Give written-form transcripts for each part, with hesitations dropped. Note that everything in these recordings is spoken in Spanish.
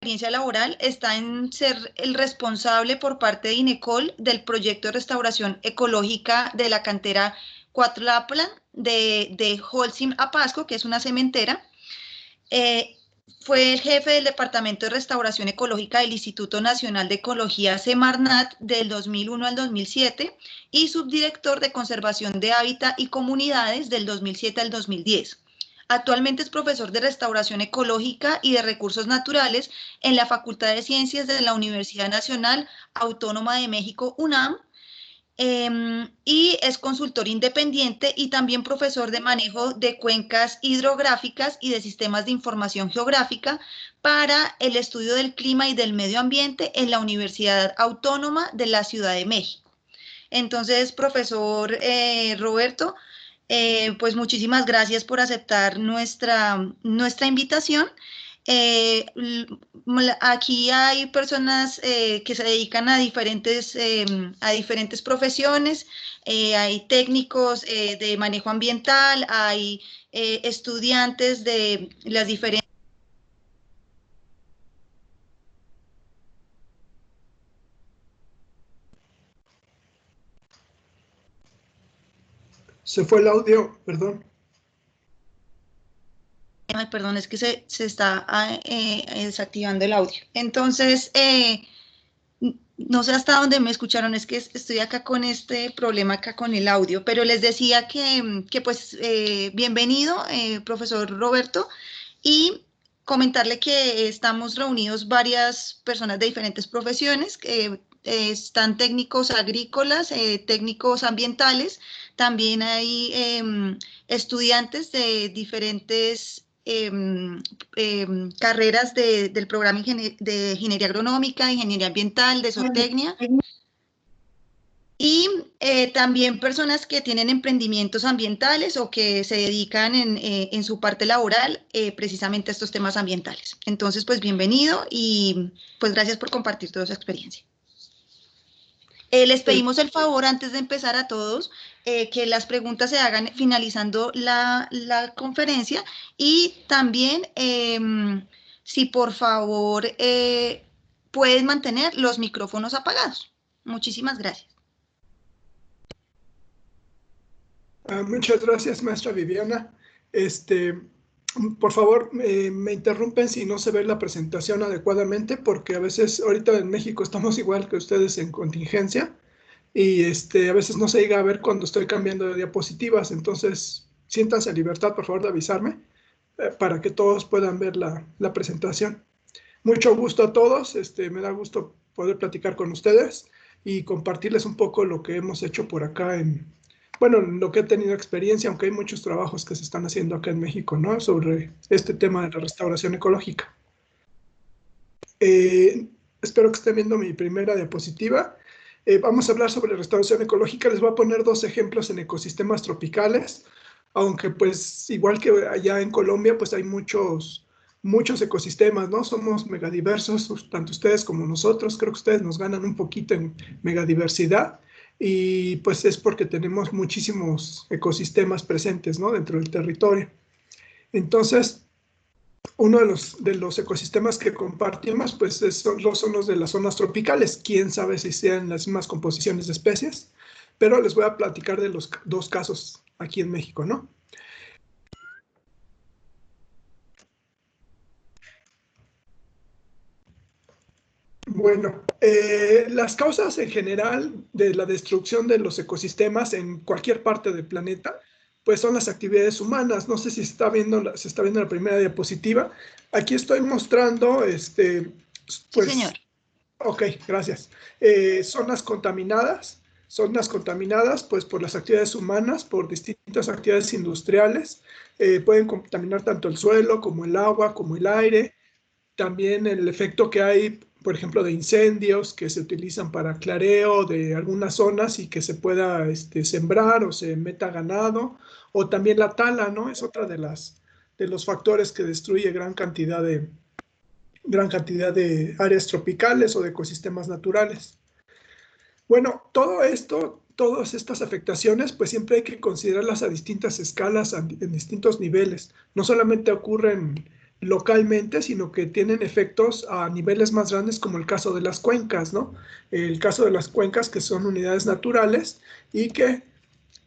experiencia laboral está en ser el responsable por parte de INECOL del proyecto de restauración ecológica de la cantera Cuatlaplan de Holcim a Pasco, que es una cementera. Fue el jefe del Departamento de Restauración Ecológica del Instituto Nacional de Ecología Semarnat del 2001 al 2007 y subdirector de Conservación de Hábitat y Comunidades del 2007 al 2010. Actualmente es profesor de Restauración Ecológica y de Recursos Naturales en la Facultad de Ciencias de la Universidad Nacional Autónoma de México, UNAM, y es consultor independiente y también profesor de manejo de cuencas hidrográficas y de sistemas de información geográfica para el estudio del clima y del medio ambiente en la Universidad Autónoma de la Ciudad de México. Entonces, profesor Roberto, pues muchísimas gracias por aceptar nuestra invitación. Aquí hay personas que se dedican a diferentes profesiones, hay técnicos de manejo ambiental, hay estudiantes de las diferentes... Se fue el audio, perdón. Ay, perdón, es que se está desactivando el audio. Entonces, no sé hasta dónde me escucharon, es que estoy acá con este problema acá con el audio, pero les decía que pues bienvenido, profesor Roberto, y comentarle que estamos reunidos varias personas de diferentes profesiones, que están técnicos agrícolas, técnicos ambientales, también hay estudiantes de diferentes carreras del programa de ingeniería agronómica, ingeniería ambiental, de zootecnia, y también personas que tienen emprendimientos ambientales o que se dedican en su parte laboral precisamente a estos temas ambientales. Entonces, pues bienvenido y pues gracias por compartir toda su experiencia. Les pedimos el favor, antes de empezar a todos, que las preguntas se hagan finalizando la conferencia y también, si por favor pueden mantener los micrófonos apagados. Muchísimas gracias. Muchas gracias, maestra Viviana. Por favor, me interrumpen si no se ve la presentación adecuadamente, porque a veces ahorita en México estamos igual que ustedes en contingencia y a veces no se llega a ver cuando estoy cambiando de diapositivas. Entonces, siéntanse en libertad, por favor, de avisarme para que todos puedan ver la presentación. Mucho gusto a todos. Me da gusto poder platicar con ustedes y compartirles un poco lo que hemos hecho por acá bueno, lo que he tenido experiencia, aunque hay muchos trabajos que se están haciendo acá en México, ¿no? Sobre este tema de la restauración ecológica. Espero que estén viendo mi primera diapositiva. Vamos a hablar sobre restauración ecológica. Les voy a poner dos ejemplos en ecosistemas tropicales, aunque pues igual que allá en Colombia, pues hay muchos ecosistemas, ¿no? Somos megadiversos, tanto ustedes como nosotros. Creo que ustedes nos ganan un poquito en megadiversidad. Y pues es porque tenemos muchísimos ecosistemas presentes, ¿no? Dentro del territorio. Entonces, uno de los ecosistemas que compartimos pues son los de las zonas tropicales. Quién sabe si sean las mismas composiciones de especies, pero les voy a platicar de los dos casos aquí en México, ¿no? Bueno, las causas en general de la destrucción de los ecosistemas en cualquier parte del planeta, pues son las actividades humanas. No sé si se está viendo la primera diapositiva. Aquí estoy mostrando, pues... Sí, señor. Ok, gracias. Zonas contaminadas pues por las actividades humanas, por distintas actividades industriales. Pueden contaminar tanto el suelo como el agua, como el aire. También el efecto que hay, por ejemplo, de incendios que se utilizan para clareo de algunas zonas y que se pueda sembrar o se meta ganado, o también la tala, ¿no? Es otra de los factores que destruye gran cantidad de áreas tropicales o de ecosistemas naturales. Bueno, todo esto, todas estas afectaciones, pues siempre hay que considerarlas a distintas escalas, en distintos niveles. No solamente ocurren localmente, sino que tienen efectos a niveles más grandes, como el caso de las cuencas, ¿no? El caso de las cuencas, que son unidades naturales y que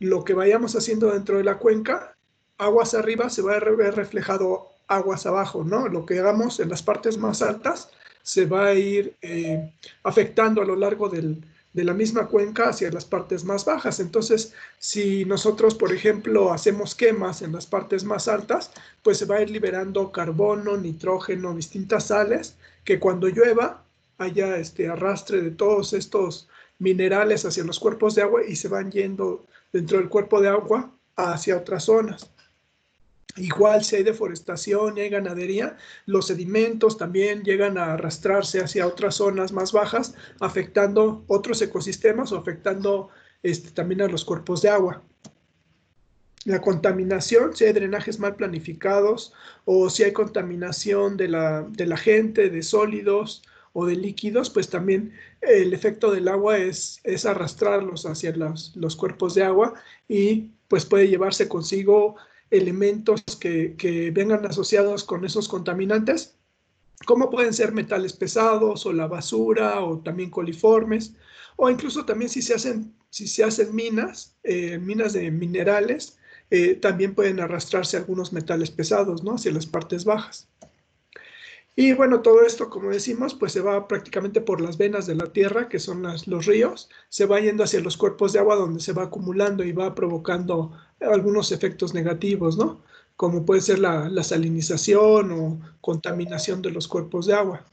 lo que vayamos haciendo dentro de la cuenca, aguas arriba se va a ver reflejado aguas abajo, ¿no? Lo que hagamos en las partes más altas se va a ir afectando a lo largo de la misma cuenca hacia las partes más bajas. Entonces, si nosotros, por ejemplo, hacemos quemas en las partes más altas, pues se va a ir liberando carbono, nitrógeno, distintas sales, que cuando llueva haya arrastre de todos estos minerales hacia los cuerpos de agua y se van yendo dentro del cuerpo de agua hacia otras zonas. Igual si hay deforestación y hay ganadería, los sedimentos también llegan a arrastrarse hacia otras zonas más bajas, afectando otros ecosistemas o afectando también a los cuerpos de agua. La contaminación, si hay drenajes mal planificados o si hay contaminación de la gente, de sólidos o de líquidos, pues también el efecto del agua es arrastrarlos hacia los cuerpos de agua y pues puede llevarse consigo elementos que vengan asociados con esos contaminantes, como pueden ser metales pesados o la basura o también coliformes, o incluso también si se hacen minas, minas de minerales, también pueden arrastrarse algunos metales pesados, ¿no? Hacia las partes bajas. Y bueno, todo esto, como decimos, pues se va prácticamente por las venas de la tierra, que son los ríos, se va yendo hacia los cuerpos de agua donde se va acumulando y va provocando algunos efectos negativos, ¿no? Como puede ser la salinización o contaminación de los cuerpos de agua.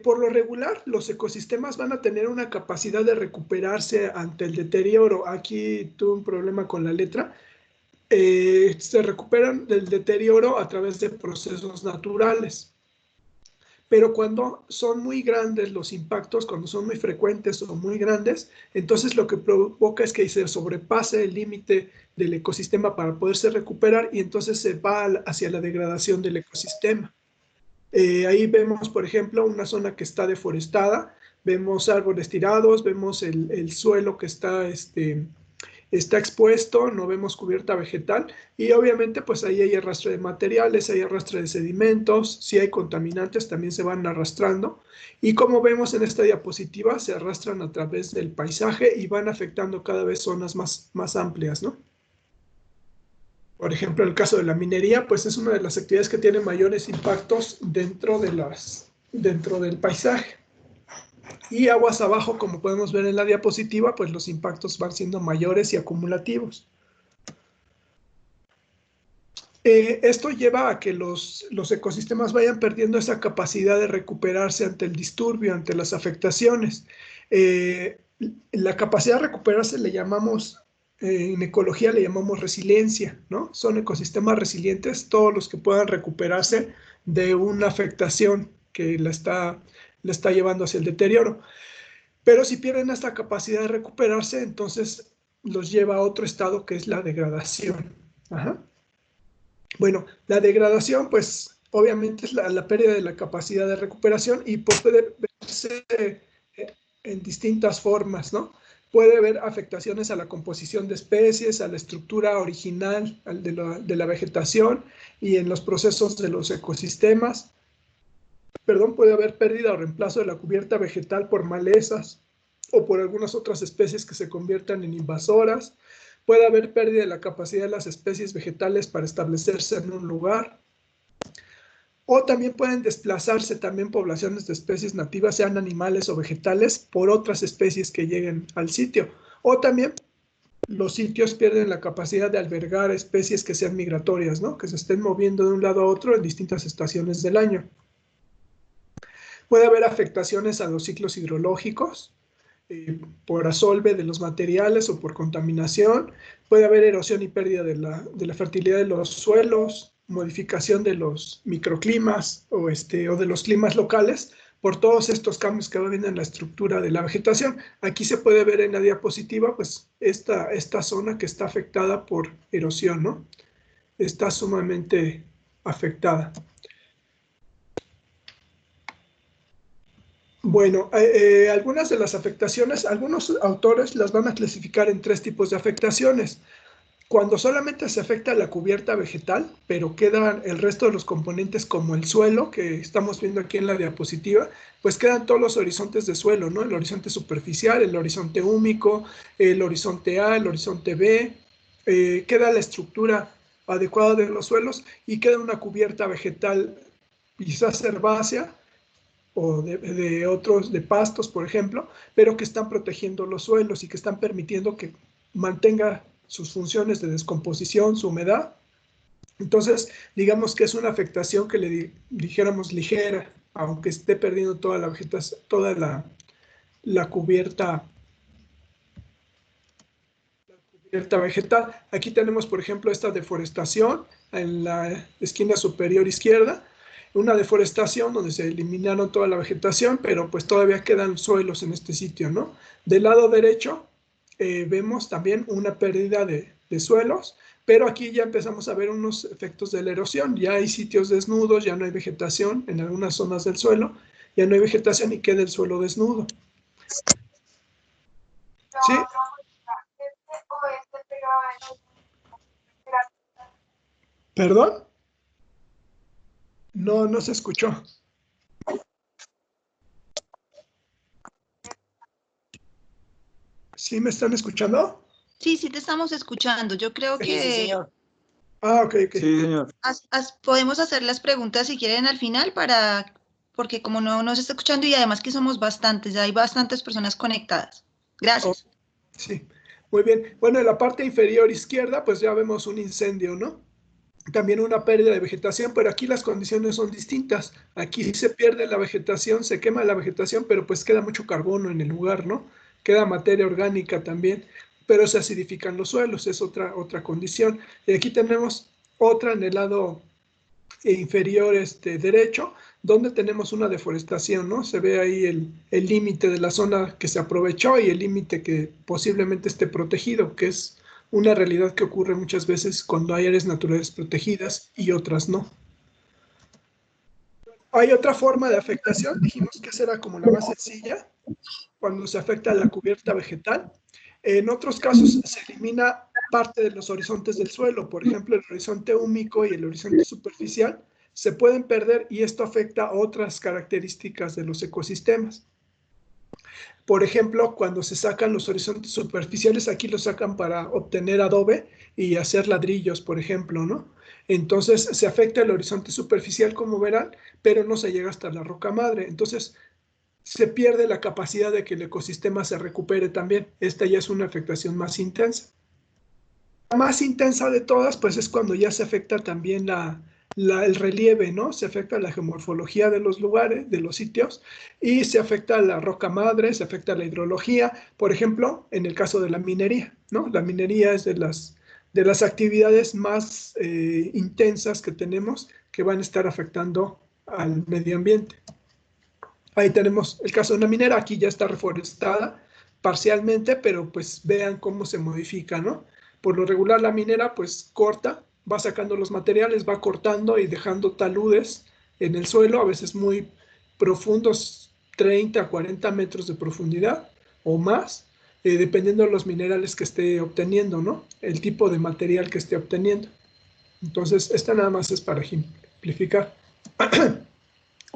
Por lo regular, los ecosistemas van a tener una capacidad de recuperarse ante el deterioro. Aquí tuve un problema con la letra. Se recuperan del deterioro a través de procesos naturales. Pero cuando son muy grandes los impactos, cuando son muy frecuentes o muy grandes, entonces lo que provoca es que se sobrepase el límite del ecosistema para poderse recuperar y entonces se va hacia la degradación del ecosistema. Ahí vemos, por ejemplo, una zona que está deforestada, vemos árboles tirados, vemos el suelo que está expuesto, no vemos cubierta vegetal y obviamente pues ahí hay arrastre de materiales, hay arrastre de sedimentos, si hay contaminantes también se van arrastrando y como vemos en esta diapositiva se arrastran a través del paisaje y van afectando cada vez zonas más amplias, ¿no? Por ejemplo, el caso de la minería, pues es una de las actividades que tiene mayores impactos dentro del paisaje. Y aguas abajo, como podemos ver en la diapositiva, pues los impactos van siendo mayores y acumulativos. Esto lleva a que los ecosistemas vayan perdiendo esa capacidad de recuperarse ante el disturbio, ante las afectaciones. La capacidad de recuperarse le llamamos, en ecología le llamamos resiliencia, ¿no? Son ecosistemas resilientes todos los que puedan recuperarse de una afectación que la está llevando hacia el deterioro. Pero si pierden esta capacidad de recuperarse, entonces los lleva a otro estado que es la degradación. Ajá. Bueno, la degradación, pues obviamente es la pérdida de la capacidad de recuperación y pues, puede verse en distintas formas, ¿no? Puede haber afectaciones a la composición de especies, a la estructura original de la vegetación y en los procesos de los ecosistemas. Puede haber pérdida o reemplazo de la cubierta vegetal por malezas o por algunas otras especies que se conviertan en invasoras. Puede haber pérdida de la capacidad de las especies vegetales para establecerse en un lugar. O también pueden desplazarse también poblaciones de especies nativas, sean animales o vegetales, por otras especies que lleguen al sitio. O también los sitios pierden la capacidad de albergar especies que sean migratorias, ¿no? Que se estén moviendo de un lado a otro en distintas estaciones del año. Puede haber afectaciones a los ciclos hidrológicos, por asolve de los materiales o por contaminación. Puede haber erosión y pérdida de la fertilidad de los suelos, modificación de los microclimas o de los climas locales por todos estos cambios que va habiendo en la estructura de la vegetación. Aquí se puede ver en la diapositiva pues esta zona que está afectada por erosión, ¿no? Está sumamente afectada. Bueno, algunas de las afectaciones, algunos autores las van a clasificar en 3 tipos de afectaciones. Cuando solamente se afecta la cubierta vegetal, pero quedan el resto de los componentes como el suelo, que estamos viendo aquí en la diapositiva, pues quedan todos los horizontes de suelo, ¿no? El horizonte superficial, el horizonte húmico, el horizonte A, el horizonte B, queda la estructura adecuada de los suelos y queda una cubierta vegetal quizás herbácea o de otros, de pastos, por ejemplo, pero que están protegiendo los suelos y que están permitiendo que mantenga sus funciones de descomposición, su humedad. Entonces, digamos que es una afectación que le dijéramos ligera, aunque esté perdiendo toda la vegetación, toda la cubierta vegetal. Aquí tenemos, por ejemplo, esta deforestación en la esquina superior izquierda, una deforestación donde se eliminaron toda la vegetación, pero pues todavía quedan suelos en este sitio, ¿no? Del lado derecho vemos también una pérdida de suelos, pero aquí ya empezamos a ver unos efectos de la erosión. Ya hay sitios desnudos, ya no hay vegetación en algunas zonas del suelo, ya no hay vegetación y queda el suelo desnudo. ¿Sí? ¿Perdón? No, no se escuchó. ¿Sí me están escuchando? Sí, sí te estamos escuchando. Yo creo Sí, que señor. Ah, ok, ok. Sí, señor. podemos hacer las preguntas si quieren al final porque como no nos está escuchando y además que somos bastantes, ya hay bastantes personas conectadas. Oh, Gracias. sí, muy bien. Bueno, en la parte inferior izquierda, pues ya vemos un incendio, ¿no? También una pérdida de vegetación, pero aquí las condiciones son distintas. Aquí se pierde la vegetación, se quema la vegetación, pero pues queda mucho carbono en el lugar, ¿no? Queda materia orgánica también, pero se acidifican los suelos, es otra condición. Y aquí tenemos otra en el lado inferior derecho, donde tenemos una deforestación, ¿no? Se ve ahí el límite de la zona que se aprovechó y el límite que posiblemente esté protegido, que es una realidad que ocurre muchas veces cuando hay áreas naturales protegidas y otras no. Hay otra forma de afectación, dijimos que esa era como la más sencilla, cuando se afecta la cubierta vegetal. En otros casos se elimina parte de los horizontes del suelo, por ejemplo, el horizonte húmico y el horizonte superficial se pueden perder y esto afecta a otras características de los ecosistemas. Por ejemplo, cuando se sacan los horizontes superficiales, aquí los sacan para obtener adobe y hacer ladrillos, por ejemplo, ¿no? Entonces se afecta el horizonte superficial, como verán, pero no se llega hasta la roca madre. Entonces se pierde la capacidad de que el ecosistema se recupere también. Esta ya es una afectación más intensa. La más intensa de todas, pues es cuando ya se afecta también el relieve, ¿no? Se afecta la geomorfología de los lugares, de los sitios, y se afecta la roca madre, se afecta la hidrología, por ejemplo, en el caso de la minería, ¿no? La minería es de las actividades más intensas que tenemos que van a estar afectando al medio ambiente. Ahí tenemos el caso de una minera, aquí ya está reforestada parcialmente, pero pues vean cómo se modifica, ¿no? Por lo regular la minera pues corta, va sacando los materiales, va cortando y dejando taludes en el suelo, a veces muy profundos, 30 a 40 metros de profundidad o más, dependiendo de los minerales que esté obteniendo, ¿no? El tipo de material que esté obteniendo. Entonces, esta nada más es para ejemplificar.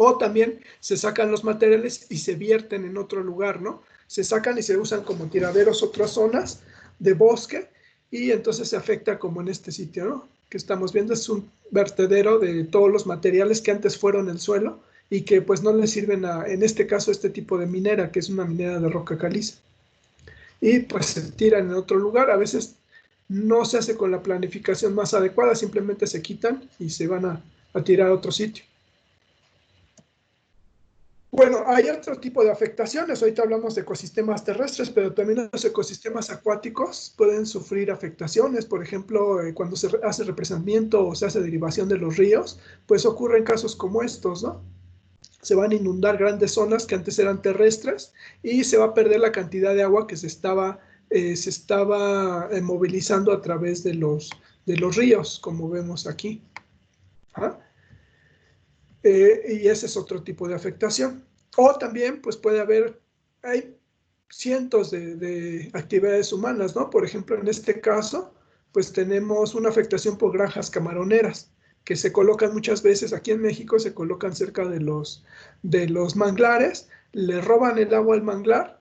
O también se sacan los materiales y se vierten en otro lugar, ¿no? Se sacan y se usan como tiraderos otras zonas de bosque y entonces se afecta como en este sitio, ¿no? Que estamos viendo es un vertedero de todos los materiales que antes fueron el suelo y que pues no le sirven en este caso, este tipo de minera, que es una minera de roca caliza. Y pues se tiran en otro lugar, a veces no se hace con la planificación más adecuada, simplemente se quitan y se van a tirar a otro sitio. Bueno, hay otro tipo de afectaciones. Ahorita hablamos de ecosistemas terrestres, pero también los ecosistemas acuáticos pueden sufrir afectaciones. Por ejemplo, cuando se hace represamiento o se hace derivación de los ríos, pues ocurren casos como estos, ¿no? Se van a inundar grandes zonas que antes eran terrestres y se va a perder la cantidad de agua que se estaba movilizando a través de los ríos, como vemos aquí. ¿Ah? Y ese es otro tipo de afectación. O también, pues puede haber, hay cientos de actividades humanas, ¿no? Por ejemplo, en este caso, pues tenemos una afectación por granjas camaroneras, que se colocan muchas veces aquí en México, se colocan cerca de los manglares, le roban el agua al manglar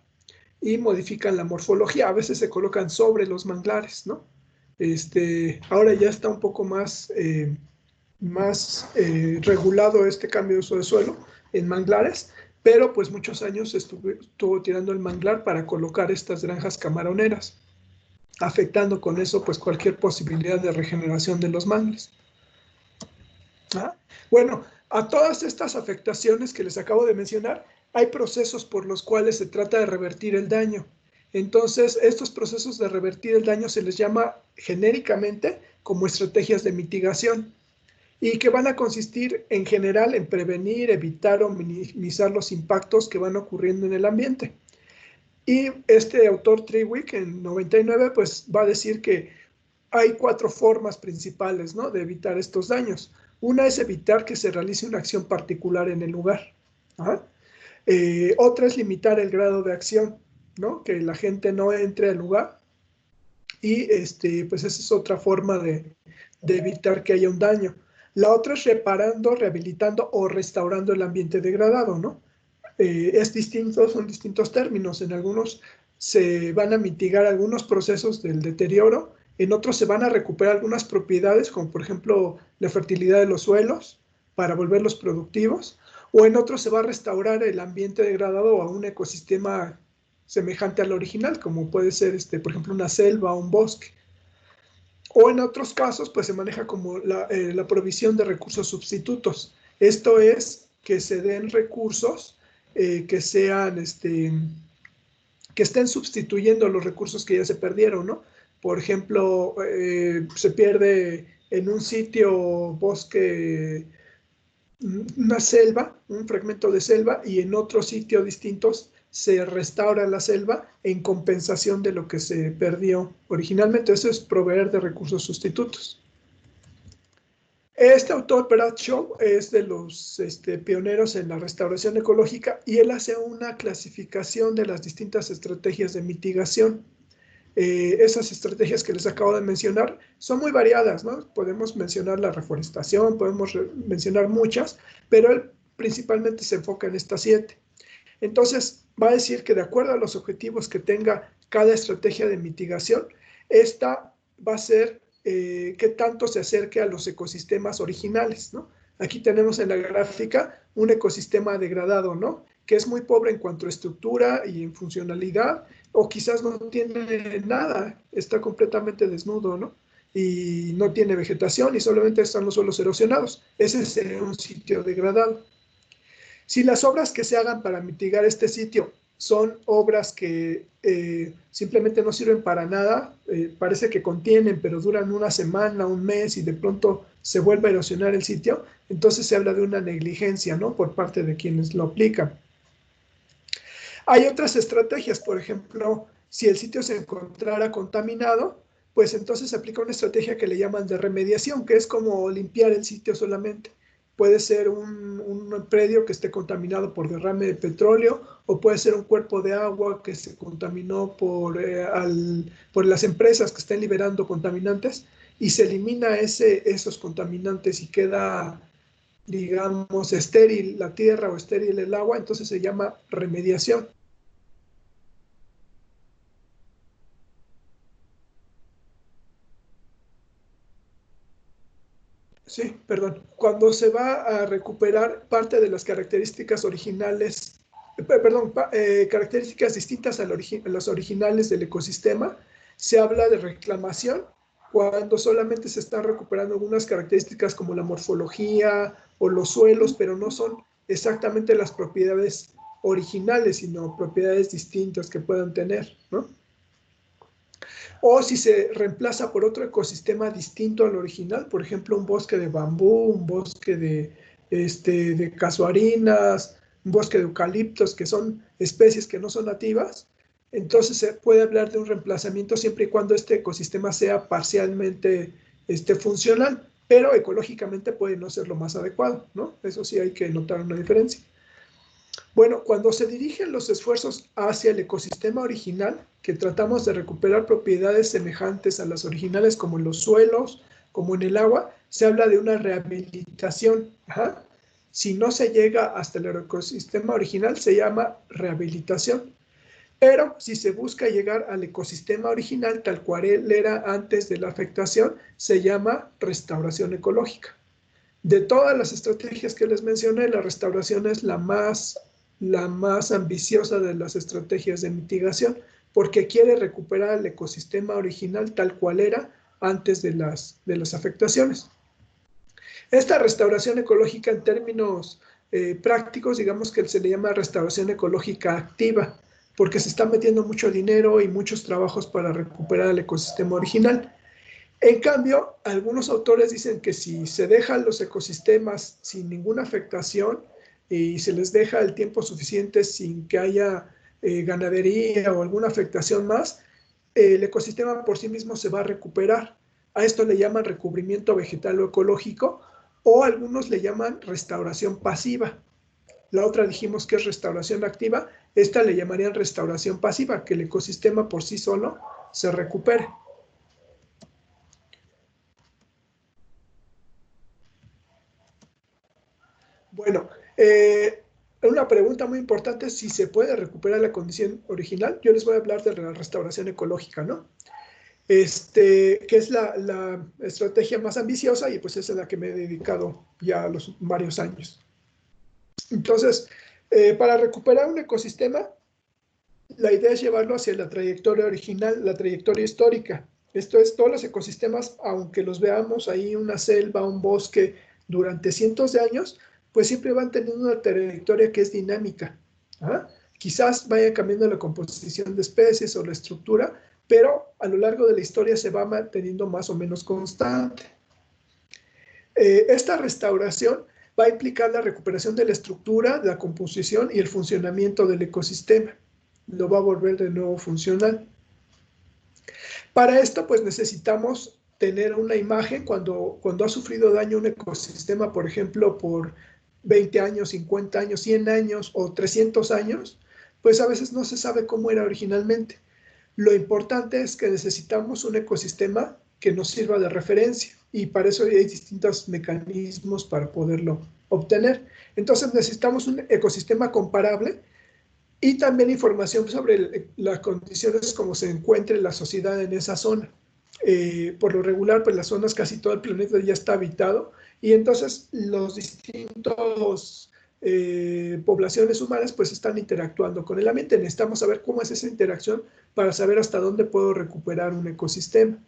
y modifican la morfología. A veces se colocan sobre los manglares, ¿no? Ahora ya está un poco más regulado este cambio de uso de suelo en manglares, pero pues muchos años estuvo tirando el manglar para colocar estas granjas camaroneras, afectando con eso pues cualquier posibilidad de regeneración de los mangles. ¿Ah? Bueno, a todas estas afectaciones que les acabo de mencionar, hay procesos por los cuales se trata de revertir el daño. Entonces, estos procesos de revertir el daño se les llama genéricamente como estrategias de mitigación y que van a consistir en general en prevenir, evitar o minimizar los impactos que van ocurriendo en el ambiente. Y este autor Trewick en 99 pues va a decir que hay 4 formas principales, ¿no?, de evitar estos daños. Una es evitar que se realice una acción particular en el lugar. Otra es limitar el grado de acción, ¿no?, que la gente no entre al lugar. Y pues esa es otra forma de evitar que haya un daño. La otra es reparando, rehabilitando o restaurando el ambiente degradado, ¿no? Es distinto, son distintos términos. En algunos se van a mitigar algunos procesos del deterioro, en otros se van a recuperar algunas propiedades, como por ejemplo la fertilidad de los suelos, para volverlos productivos, o en otros se va a restaurar el ambiente degradado a un ecosistema semejante al original, como puede ser, por ejemplo, una selva o un bosque. O en otros casos, pues se maneja como la provisión de recursos sustitutos. Esto es que se den recursos que sean, que estén sustituyendo los recursos que ya se perdieron, ¿no? Por ejemplo, se pierde en un sitio bosque, una selva, un fragmento de selva, y en otro sitio distintos se restaura la selva en compensación de lo que se perdió originalmente. Eso es proveer de recursos sustitutos. Este autor, Bradshaw, es de los pioneros en la restauración ecológica y él hace una clasificación de las distintas estrategias de mitigación. Esas estrategias que les acabo de mencionar son muy variadas, ¿no? Podemos mencionar la reforestación, podemos mencionar muchas, pero él principalmente se enfoca en estas 7. Entonces, va a decir que de acuerdo a los objetivos que tenga cada estrategia de mitigación, esta va a ser qué tanto se acerque a los ecosistemas originales, ¿no? Aquí tenemos en la gráfica un ecosistema degradado, ¿no?, que es muy pobre en cuanto a estructura y en funcionalidad, o quizás no tiene nada, está completamente desnudo, ¿no?, y no tiene vegetación y solamente están los suelos erosionados. Ese sería un sitio degradado. Si las obras que se hagan para mitigar este sitio son obras que simplemente no sirven para nada, parece que contienen, pero duran una semana, un mes y de pronto se vuelve a erosionar el sitio, entonces se habla de una negligencia, ¿no?, por parte de quienes lo aplican. Hay otras estrategias, por ejemplo, si el sitio se encontrara contaminado, pues entonces se aplica una estrategia que le llaman de remediación, que es como limpiar el sitio solamente. Puede ser un predio que esté contaminado por derrame de petróleo, o puede ser un cuerpo de agua que se contaminó por las empresas que estén liberando contaminantes, y se elimina esos contaminantes y queda, digamos, estéril la tierra o estéril el agua, entonces se llama remediación. Sí, perdón. Cuando se va a recuperar parte de las características originales, características distintas a las originales del ecosistema, se habla de reclamación cuando solamente se están recuperando algunas características como la morfología o los suelos, pero no son exactamente las propiedades originales, sino propiedades distintas que puedan tener, ¿no? O si se reemplaza por otro ecosistema distinto al original, por ejemplo, un bosque de bambú, un bosque de casuarinas, un bosque de eucaliptos, que son especies que no son nativas, entonces se puede hablar de un reemplazamiento siempre y cuando este ecosistema sea parcialmente funcional, pero ecológicamente puede no ser lo más adecuado, ¿no? Eso sí hay que notar una diferencia. Bueno, cuando se dirigen los esfuerzos hacia el ecosistema original, que tratamos de recuperar propiedades semejantes a las originales como en los suelos, como en el agua, se habla de una rehabilitación. Ajá. Si no se llega hasta el ecosistema original, se llama rehabilitación. Pero si se busca llegar al ecosistema original tal cual él era antes de la afectación, se llama restauración ecológica. De todas las estrategias que les mencioné, la restauración es la más ambiciosa de las estrategias de mitigación, porque quiere recuperar el ecosistema original tal cual era antes de las afectaciones. Esta restauración ecológica, en términos prácticos, digamos que se le llama restauración ecológica activa, porque se está metiendo mucho dinero y muchos trabajos para recuperar el ecosistema original. En cambio, algunos autores dicen que si se dejan los ecosistemas sin ninguna afectación y se les deja el tiempo suficiente sin que haya ganadería o alguna afectación más, el ecosistema por sí mismo se va a recuperar. A esto le llaman recubrimiento vegetal o ecológico, o algunos le llaman restauración pasiva. La otra dijimos que es restauración activa, esta le llamarían restauración pasiva, que el ecosistema por sí solo se recupere. Bueno, una pregunta muy importante es si se puede recuperar la condición original. Yo les voy a hablar de la restauración ecológica, ¿no? Que es la estrategia más ambiciosa y pues es a la que me he dedicado ya a los varios años. Entonces, para recuperar un ecosistema, la idea es llevarlo hacia la trayectoria original, la trayectoria histórica. Esto es, todos los ecosistemas, aunque los veamos ahí, una selva, un bosque, durante cientos de años, pues siempre van teniendo una trayectoria que es dinámica. ¿Ah? Quizás vaya cambiando la composición de especies o la estructura, pero a lo largo de la historia se va manteniendo más o menos constante. Esta restauración va a implicar la recuperación de la estructura, la composición y el funcionamiento del ecosistema. Lo va a volver de nuevo funcional. Para esto, pues necesitamos tener una imagen cuando ha sufrido daño un ecosistema, por ejemplo, por 20 años, 50 años, 100 años o 300 años, pues a veces no se sabe cómo era originalmente. Lo importante es que necesitamos un ecosistema que nos sirva de referencia y para eso hay distintos mecanismos para poderlo obtener. Entonces necesitamos un ecosistema comparable y también información sobre las condiciones como se encuentre la sociedad en esa zona. Por lo regular, pues las zonas, casi todo el planeta ya está habitado y entonces los distintos poblaciones humanas pues están interactuando con el ambiente. Necesitamos saber cómo es esa interacción para saber hasta dónde puedo recuperar un ecosistema.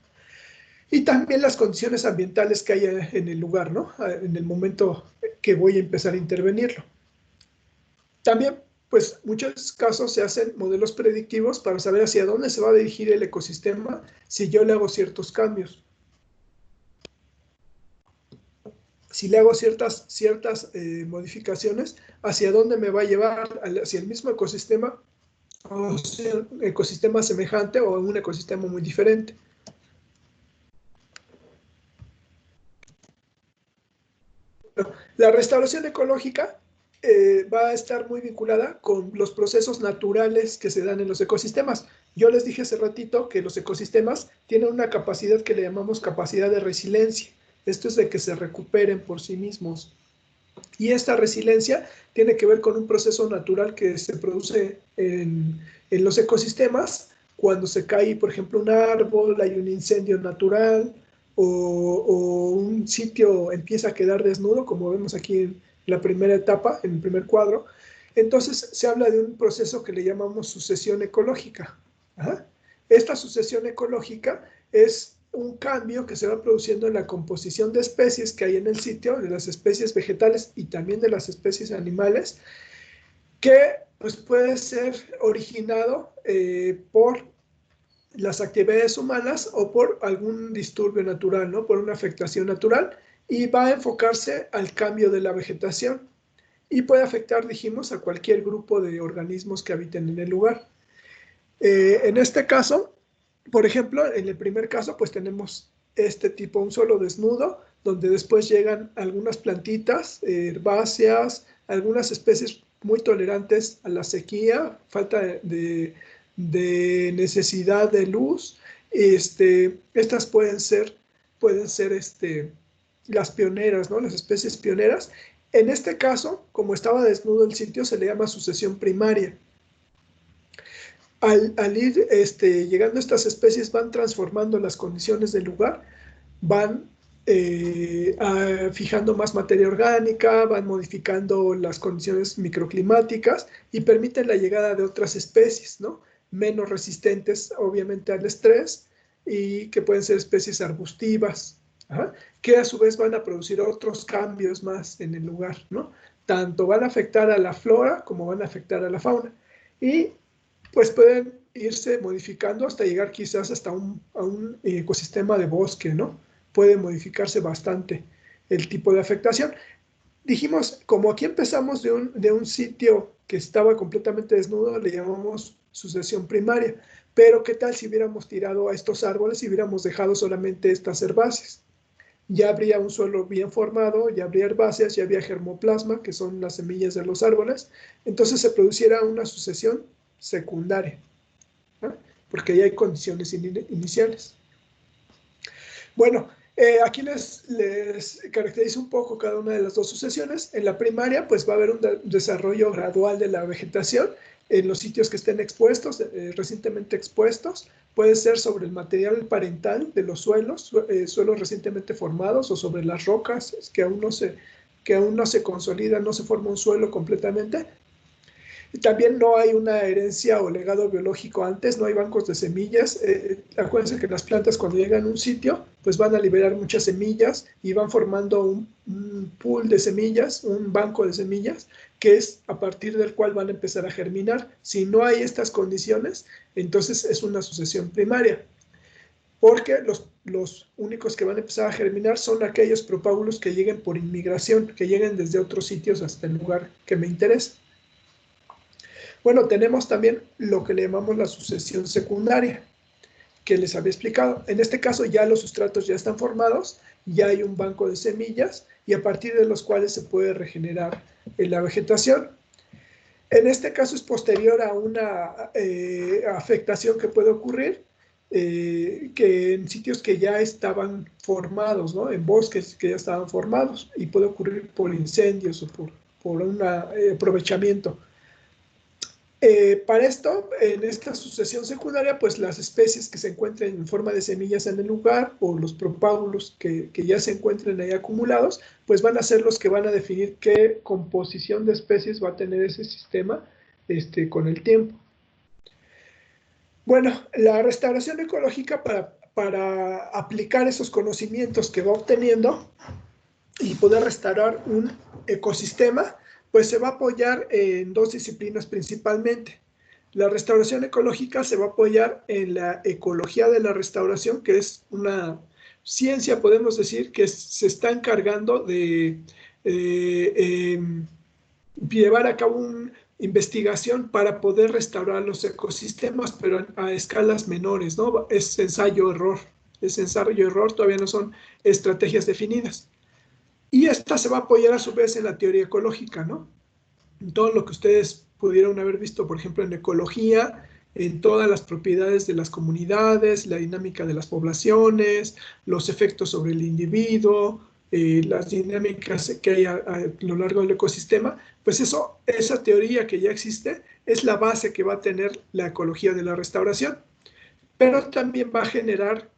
Y también las condiciones ambientales que haya en el lugar, ¿no? En el momento que voy a empezar a intervenirlo. También, pues, muchos casos se hacen modelos predictivos para saber hacia dónde se va a dirigir el ecosistema si yo le hago ciertos cambios. Si le hago ciertas modificaciones, hacia dónde me va a llevar, hacia el mismo ecosistema, o sea, un ecosistema semejante o un ecosistema muy diferente. La restauración ecológica va a estar muy vinculada con los procesos naturales que se dan en los ecosistemas. Yo les dije hace ratito que los ecosistemas tienen una capacidad que le llamamos capacidad de resiliencia. Esto es de que se recuperen por sí mismos. Y esta resiliencia tiene que ver con un proceso natural que se produce en los ecosistemas cuando se cae, por ejemplo, un árbol, hay un incendio natural o un sitio empieza a quedar desnudo, como vemos aquí en la primera etapa, en el primer cuadro. Entonces se habla de un proceso que le llamamos sucesión ecológica. Ajá. Esta sucesión ecológica es un cambio que se va produciendo en la composición de especies que hay en el sitio, de las especies vegetales y también de las especies animales, que pues, puede ser originado por las actividades humanas o por algún disturbio natural, ¿no? Por una afectación natural, y va a enfocarse al cambio de la vegetación y puede afectar, dijimos, a cualquier grupo de organismos que habiten en el lugar. En este caso, por ejemplo, en el primer caso, pues tenemos este tipo, un suelo desnudo, donde después llegan algunas plantitas herbáceas, algunas especies muy tolerantes a la sequía, falta de necesidad de luz. Estas pueden ser las pioneras, ¿no? Las especies pioneras. En este caso, como estaba desnudo el sitio, se le llama sucesión primaria. Al ir llegando estas especies, van transformando las condiciones del lugar, van fijando más materia orgánica, van modificando las condiciones microclimáticas y permiten la llegada de otras especies, ¿no? Menos resistentes, obviamente, al estrés y que pueden ser especies arbustivas, que a su vez van a producir otros cambios más en el lugar, ¿no? Tanto van a afectar a la flora como van a afectar a la fauna. Y pues pueden irse modificando hasta llegar quizás hasta a un ecosistema de bosque, ¿no? Puede modificarse bastante el tipo de afectación. Dijimos, como aquí empezamos de un sitio que estaba completamente desnudo, le llamamos sucesión primaria. Pero ¿qué tal si hubiéramos tirado a estos árboles y hubiéramos dejado solamente estas herbáceas? Ya habría un suelo bien formado, ya habría herbáceas, ya había germoplasma, que son las semillas de los árboles. Entonces se produciera una sucesión secundaria, ¿no? Porque ya hay condiciones iniciales. Bueno, aquí les caracterizo un poco cada una de las dos sucesiones. En la primaria, pues va a haber un desarrollo gradual de la vegetación en los sitios que estén expuestos, recientemente expuestos. Puede ser sobre el material parental de los suelos, suelos recientemente formados, o sobre las rocas que aún no se consolidan, no se forma un suelo completamente. Y también no hay una herencia o legado biológico antes, no hay bancos de semillas. Acuérdense que las plantas cuando llegan a un sitio, pues van a liberar muchas semillas y van formando un pool de semillas, un banco de semillas, que es a partir del cual van a empezar a germinar. Si no hay estas condiciones, entonces es una sucesión primaria, porque los únicos que van a empezar a germinar son aquellos propágulos que lleguen por inmigración, que lleguen desde otros sitios hasta el lugar que me interesa. Bueno, tenemos también lo que le llamamos la sucesión secundaria, que les había explicado. En este caso ya los sustratos ya están formados, ya hay un banco de semillas y a partir de los cuales se puede regenerar la vegetación. En este caso es posterior a una afectación que puede ocurrir, que en sitios que ya estaban formados, ¿no? En bosques que ya estaban formados, y puede ocurrir por incendios o por un aprovechamiento. Para esto, en esta sucesión secundaria, pues las especies que se encuentren en forma de semillas en el lugar, o los propágulos que ya se encuentren ahí acumulados, pues van a ser los que van a definir qué composición de especies va a tener ese sistema con el tiempo. Bueno, la restauración ecológica, para aplicar esos conocimientos que va obteniendo y poder restaurar un ecosistema, pues se va a apoyar en dos disciplinas principalmente. La restauración ecológica se va a apoyar en la ecología de la restauración, que es una ciencia, podemos decir, que se está encargando de llevar a cabo una investigación para poder restaurar los ecosistemas, pero a escalas menores, ¿no? Es ensayo-error. Es ensayo-error, todavía no son estrategias definidas. Y esta se va a apoyar a su vez en la teoría ecológica, ¿no? En todo lo que ustedes pudieron haber visto, por ejemplo, en ecología, en todas las propiedades de las comunidades, la dinámica de las poblaciones, los efectos sobre el individuo, las dinámicas que hay a lo largo del ecosistema, pues esa teoría que ya existe es la base que va a tener la ecología de la restauración, pero también va a generar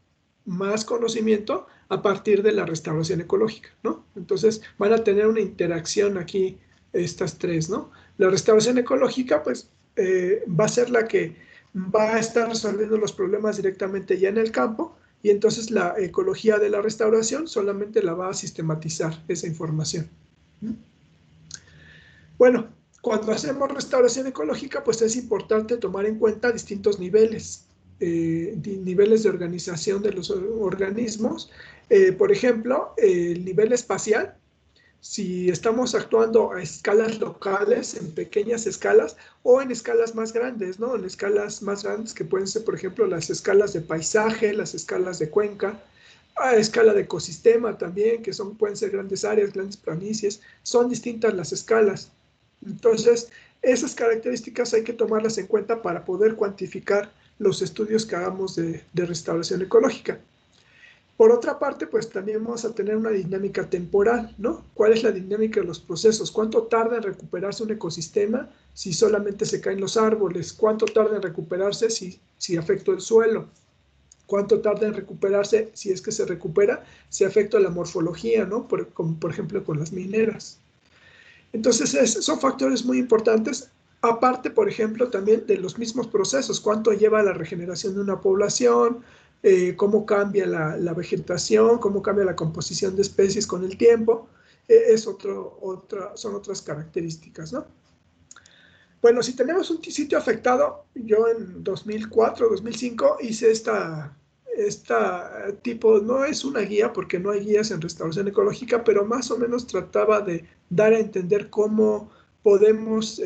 más conocimiento a partir de la restauración ecológica, ¿no? Entonces van a tener una interacción aquí estas tres, ¿no? La restauración ecológica, pues, va a ser la que va a estar resolviendo los problemas directamente ya en el campo, y entonces la ecología de la restauración solamente la va a sistematizar esa información. Bueno, cuando hacemos restauración ecológica, pues es importante tomar en cuenta distintos niveles. Niveles de organización de los organismos. Por ejemplo, el nivel espacial. Si estamos actuando a escalas locales, en pequeñas escalas, o en escalas más grandes, ¿no? En escalas más grandes que pueden ser, por ejemplo, las escalas de paisaje, las escalas de cuenca, a escala de ecosistema también, que pueden ser grandes áreas, grandes planicies. Son distintas las escalas. Entonces, esas características hay que tomarlas en cuenta para poder cuantificar los estudios que hagamos de restauración ecológica. Por otra parte, pues también vamos a tener una dinámica temporal, ¿no? ¿Cuál es la dinámica de los procesos? ¿Cuánto tarda en recuperarse un ecosistema si solamente se caen los árboles? ¿Cuánto tarda en recuperarse si afecta el suelo? ¿Cuánto tarda en recuperarse, si es que se recupera, si afecta la morfología, ¿no? Como por ejemplo con las mineras. Entonces, son factores muy importantes, aparte, por ejemplo, también de los mismos procesos, cuánto lleva la regeneración de una población, cómo cambia la vegetación, cómo cambia la composición de especies con el tiempo, son otras características, ¿no? Bueno, si tenemos un sitio afectado, yo en 2004, 2005 hice esta tipo, no es una guía porque no hay guías en restauración ecológica, pero más o menos trataba de dar a entender cómo podemos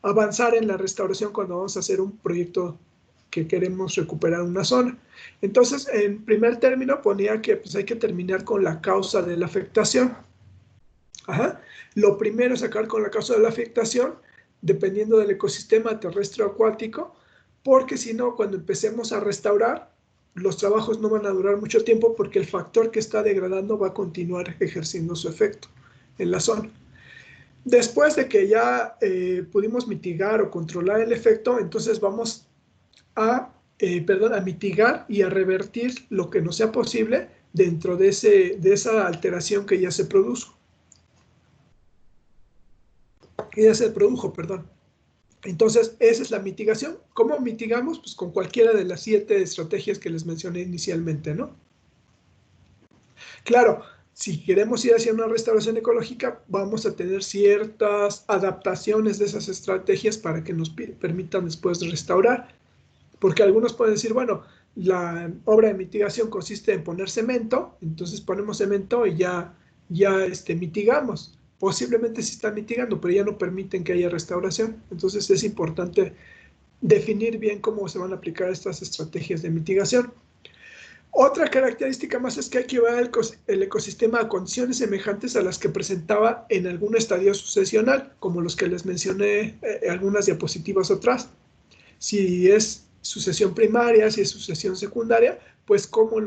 avanzar en la restauración cuando vamos a hacer un proyecto que queremos recuperar una zona. Entonces, en primer término ponía que pues, hay que terminar con la causa de la afectación. Ajá. Lo primero es sacar con la causa de la afectación, dependiendo del ecosistema terrestre o acuático, porque si no, cuando empecemos a restaurar, los trabajos no van a durar mucho tiempo porque el factor que está degradando va a continuar ejerciendo su efecto en la zona. Después de que ya pudimos mitigar o controlar el efecto, entonces vamos a mitigar y a revertir lo que no sea posible dentro de esa alteración que ya se produjo. Perdón. Entonces, esa es la mitigación. ¿Cómo mitigamos? Pues con cualquiera de las 7 estrategias que les mencioné inicialmente, ¿no? Claro, si queremos ir hacia una restauración ecológica, vamos a tener ciertas adaptaciones de esas estrategias para que nos permitan después restaurar. Porque algunos pueden decir, bueno, la obra de mitigación consiste en poner cemento, entonces ponemos cemento y ya mitigamos. Posiblemente sí está mitigando, pero ya no permiten que haya restauración. Entonces es importante definir bien cómo se van a aplicar estas estrategias de mitigación. Otra característica más es que hay que llevar el ecosistema a condiciones semejantes a las que presentaba en algún estadio sucesional, como los que les mencioné algunas diapositivas atrás. Si es sucesión primaria, si es sucesión secundaria, pues cómo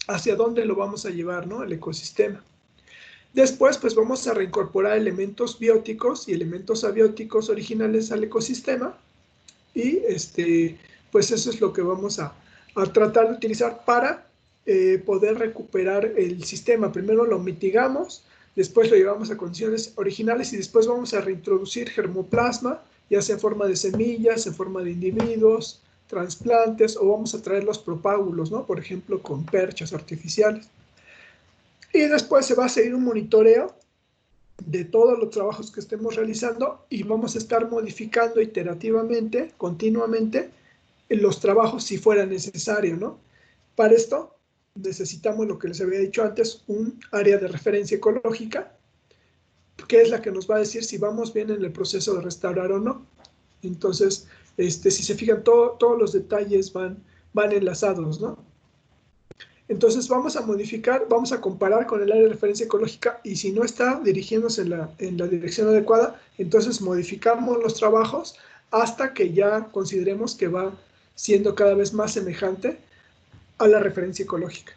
hacia dónde lo vamos a llevar, ¿no? El ecosistema. Después, pues vamos a reincorporar elementos bióticos y elementos abióticos originales al ecosistema y pues eso es lo que vamos a tratar de utilizar para poder recuperar el sistema. Primero lo mitigamos, después lo llevamos a condiciones originales y después vamos a reintroducir germoplasma, ya sea en forma de semillas, en forma de individuos, trasplantes, o vamos a traer los propágulos, ¿no? Por ejemplo, con perchas artificiales. Y después se va a seguir un monitoreo de todos los trabajos que estemos realizando y vamos a estar modificando iterativamente, continuamente, los trabajos si fuera necesario, ¿no? Para esto necesitamos lo que les había dicho antes, un área de referencia ecológica, que es la que nos va a decir si vamos bien en el proceso de restaurar o no. Entonces, si se fijan, todos los detalles van enlazados, ¿no? Entonces vamos a modificar, vamos a comparar con el área de referencia ecológica y si no está dirigiéndose en la dirección adecuada, entonces modificamos los trabajos hasta que ya consideremos que va siendo cada vez más semejante a la referencia ecológica.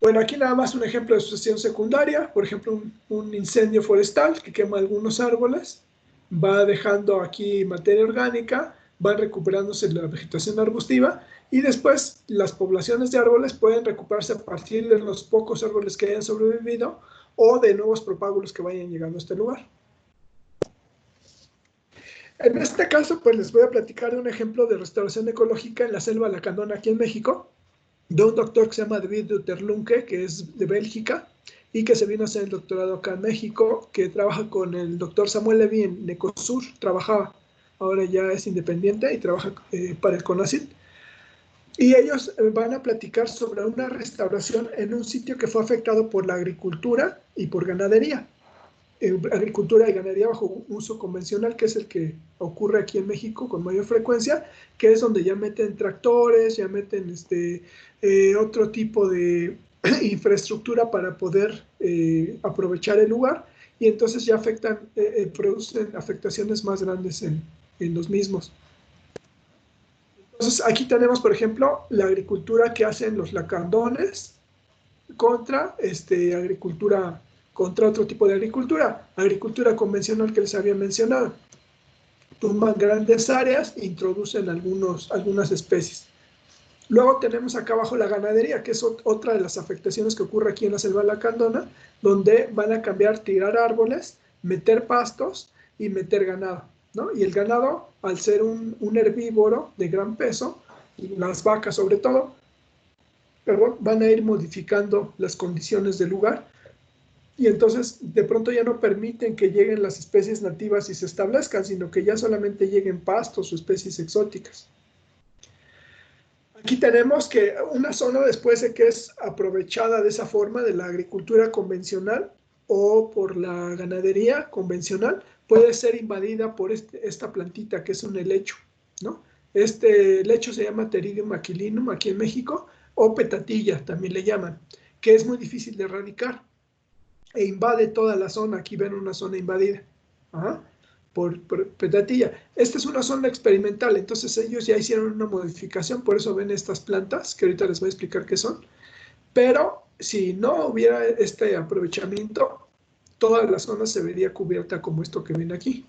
Bueno, aquí nada más un ejemplo de sucesión secundaria, por ejemplo, un incendio forestal que quema algunos árboles, va dejando aquí materia orgánica, va recuperándose la vegetación arbustiva y después las poblaciones de árboles pueden recuperarse a partir de los pocos árboles que hayan sobrevivido o de nuevos propágulos que vayan llegando a este lugar. En este caso, pues les voy a platicar de un ejemplo de restauración ecológica en la selva lacandona aquí en México, de un doctor que se llama David Uterlunke, que es de Bélgica, y que se vino a hacer el doctorado acá en México, que trabaja con el doctor Samuel Levy en Necosur, trabajaba, ahora ya es independiente y trabaja para el CONACYT. Y ellos van a platicar sobre una restauración en un sitio que fue afectado por la agricultura y por ganadería. Agricultura y ganadería bajo uso convencional, que es el que ocurre aquí en México con mayor frecuencia, que es donde ya meten tractores, ya meten otro tipo de infraestructura para poder aprovechar el lugar, y entonces ya producen afectaciones más grandes en los mismos. Entonces aquí tenemos, por ejemplo, la agricultura que hacen los lacandones contra otro tipo de agricultura convencional que les había mencionado. Tumban grandes áreas e introducen algunas especies. Luego tenemos acá abajo la ganadería, que es otra de las afectaciones que ocurre aquí en la selva lacandona, donde van a tirar árboles, meter pastos y meter ganado, ¿no? Y el ganado, al ser un herbívoro de gran peso, y las vacas sobre todo, van a ir modificando las condiciones del lugar, y entonces de pronto ya no permiten que lleguen las especies nativas y se establezcan, sino que ya solamente lleguen pastos o especies exóticas. Aquí tenemos que una zona, después de que es aprovechada de esa forma de la agricultura convencional o por la ganadería convencional, puede ser invadida por esta plantita que es un helecho, ¿no? Este helecho se llama Pteridium aquilinum aquí en México, o petatilla también le llaman, que es muy difícil de erradicar e invade toda la zona. Aquí ven una zona invadida. Ajá. Por petatilla. Esta es una zona experimental, entonces ellos ya hicieron una modificación, por eso ven estas plantas, que ahorita les voy a explicar qué son, pero si no hubiera este aprovechamiento, toda la zona se vería cubierta como esto que ven aquí.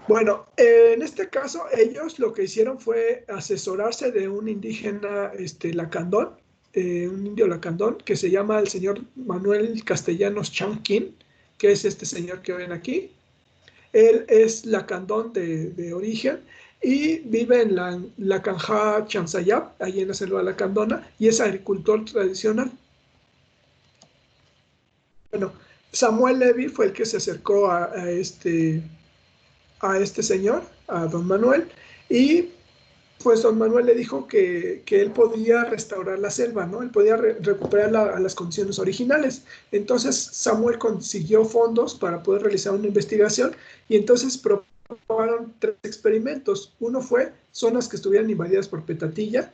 Bueno, en este caso ellos lo que hicieron fue asesorarse de un indígena lacandón, un indio lacandón, que se llama el señor Manuel Castellanos Chanquín, que es este señor que ven aquí. Él es lacandón de origen y vive en la Canja Chansayap, allí en la selva lacandona, y es agricultor tradicional. Bueno, Samuel Levy fue el que se acercó a este señor, a don Manuel, y pues don Manuel le dijo que él podía restaurar la selva, ¿no? Él podía recuperarla a las condiciones originales. Entonces Samuel consiguió fondos para poder realizar una investigación, y entonces probaron 3 experimentos. Uno fue zonas que estuvieran invadidas por petatilla,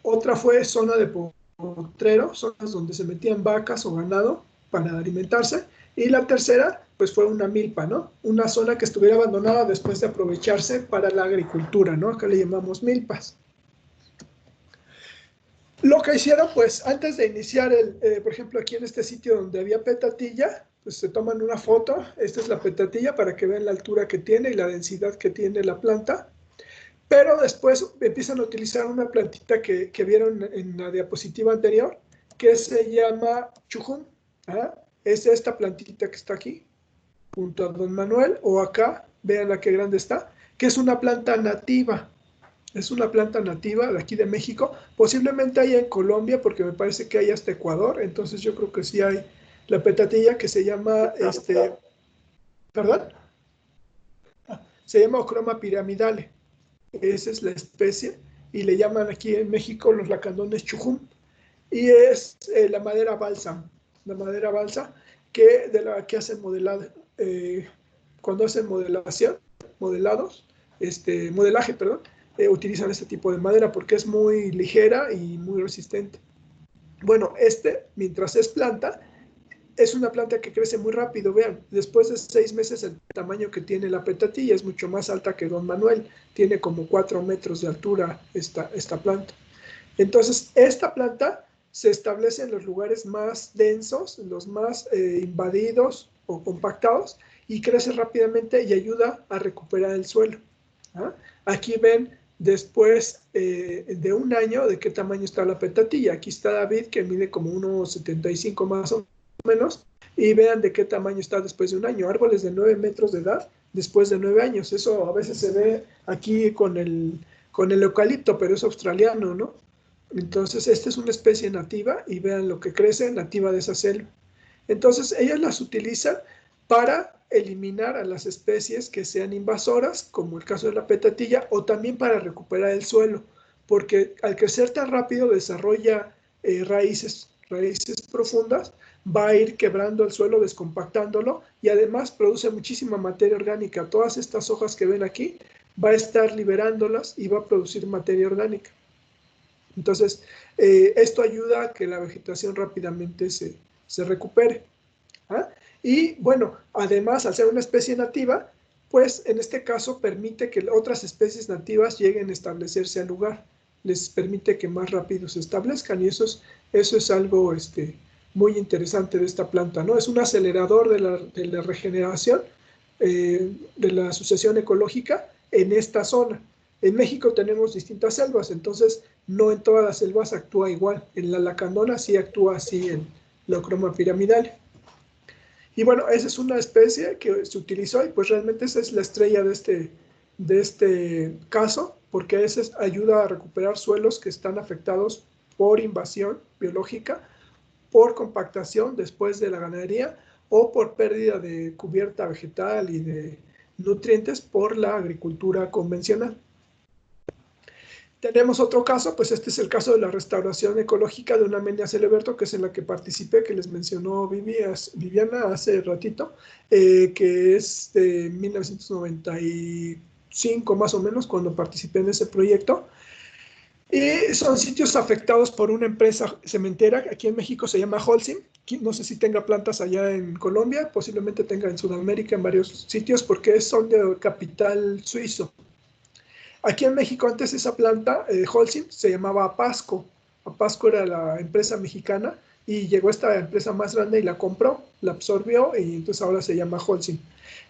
otra fue zona de potrero, zonas donde se metían vacas o ganado para alimentarse, y la tercera pues fue una milpa, ¿no? Una zona que estuviera abandonada después de aprovecharse para la agricultura, ¿no? Acá le llamamos milpas. Lo que hicieron, pues, antes de iniciar por ejemplo, aquí en este sitio donde había petatilla, pues se toman una foto. Esta es la petatilla para que vean la altura que tiene y la densidad que tiene la planta. Pero después empiezan a utilizar una plantita que vieron en la diapositiva anterior, que se llama chujum. ¿Ah? Es esta plantita que está aquí, junto a don Manuel, o acá, vean la que grande está, que es una planta nativa. Es una planta nativa de aquí de México. Posiblemente haya en Colombia, porque me parece que hay hasta Ecuador. Entonces yo creo que sí hay la petatilla, que se llama, ¿perdón? Se llama Ochroma piramidale. Esa es la especie, y le llaman aquí en México los lacandones chujum. Y es la madera balsa, de la que hacen modelado, cuando hacen modelaje, perdón, utilizan este tipo de madera porque es muy ligera y muy resistente. Bueno, mientras es planta, es una planta que crece muy rápido. Vean, después de 6 meses el tamaño que tiene la petatilla es mucho más alta que don Manuel. Tiene como 4 metros de altura esta planta. Entonces, esta planta se establece en los lugares más densos, los más invadidos o compactados, y crece rápidamente y ayuda a recuperar el suelo. ¿Ah? Aquí ven después de un año de qué tamaño está la petatilla. Aquí está David, que mide como 1,75 más o menos, y vean de qué tamaño está después de un año. Árboles de 9 metros de edad después de 9 años. Eso a veces se ve aquí con el eucalipto, pero es australiano, ¿no? Entonces, esta es una especie nativa, y vean lo que crece, nativa de esa selva. Entonces, ellas las utilizan para eliminar a las especies que sean invasoras, como el caso de la petatilla, o también para recuperar el suelo, porque al crecer tan rápido desarrolla raíces profundas, va a ir quebrando el suelo, descompactándolo, y además produce muchísima materia orgánica. Todas estas hojas que ven aquí, va a estar liberándolas y va a producir materia orgánica. Entonces, esto ayuda a que la vegetación rápidamente se recupere. ¿Ah? Y bueno, además, al ser una especie nativa, pues en este caso permite que otras especies nativas lleguen a establecerse al lugar. Les permite que más rápido se establezcan y eso es algo muy interesante de esta planta, ¿no? Es un acelerador de la regeneración de la sucesión ecológica en esta zona. En México tenemos distintas selvas, entonces no en todas las selvas actúa igual. En la lacandona sí actúa así en la croma piramidal. Y bueno, esa es una especie que se utilizó y pues realmente esa es la estrella de este caso, porque esa ayuda a recuperar suelos que están afectados por invasión biológica, por compactación después de la ganadería o por pérdida de cubierta vegetal y de nutrientes por la agricultura convencional. Tenemos otro caso, pues este es el caso de la restauración ecológica de una Menia celeberto, que es en la que participé, que les mencionó Viviana hace ratito, que es de 1995 más o menos, cuando participé en ese proyecto. Y son sitios afectados por una empresa cementera, aquí en México se llama Holcim, no sé si tenga plantas allá en Colombia, posiblemente tenga en Sudamérica en varios sitios, porque son de capital suizo. Aquí en México antes esa planta, Holcim, se llamaba Apasco. Apasco era la empresa mexicana y llegó esta empresa más grande y la compró, la absorbió y entonces ahora se llama Holcim.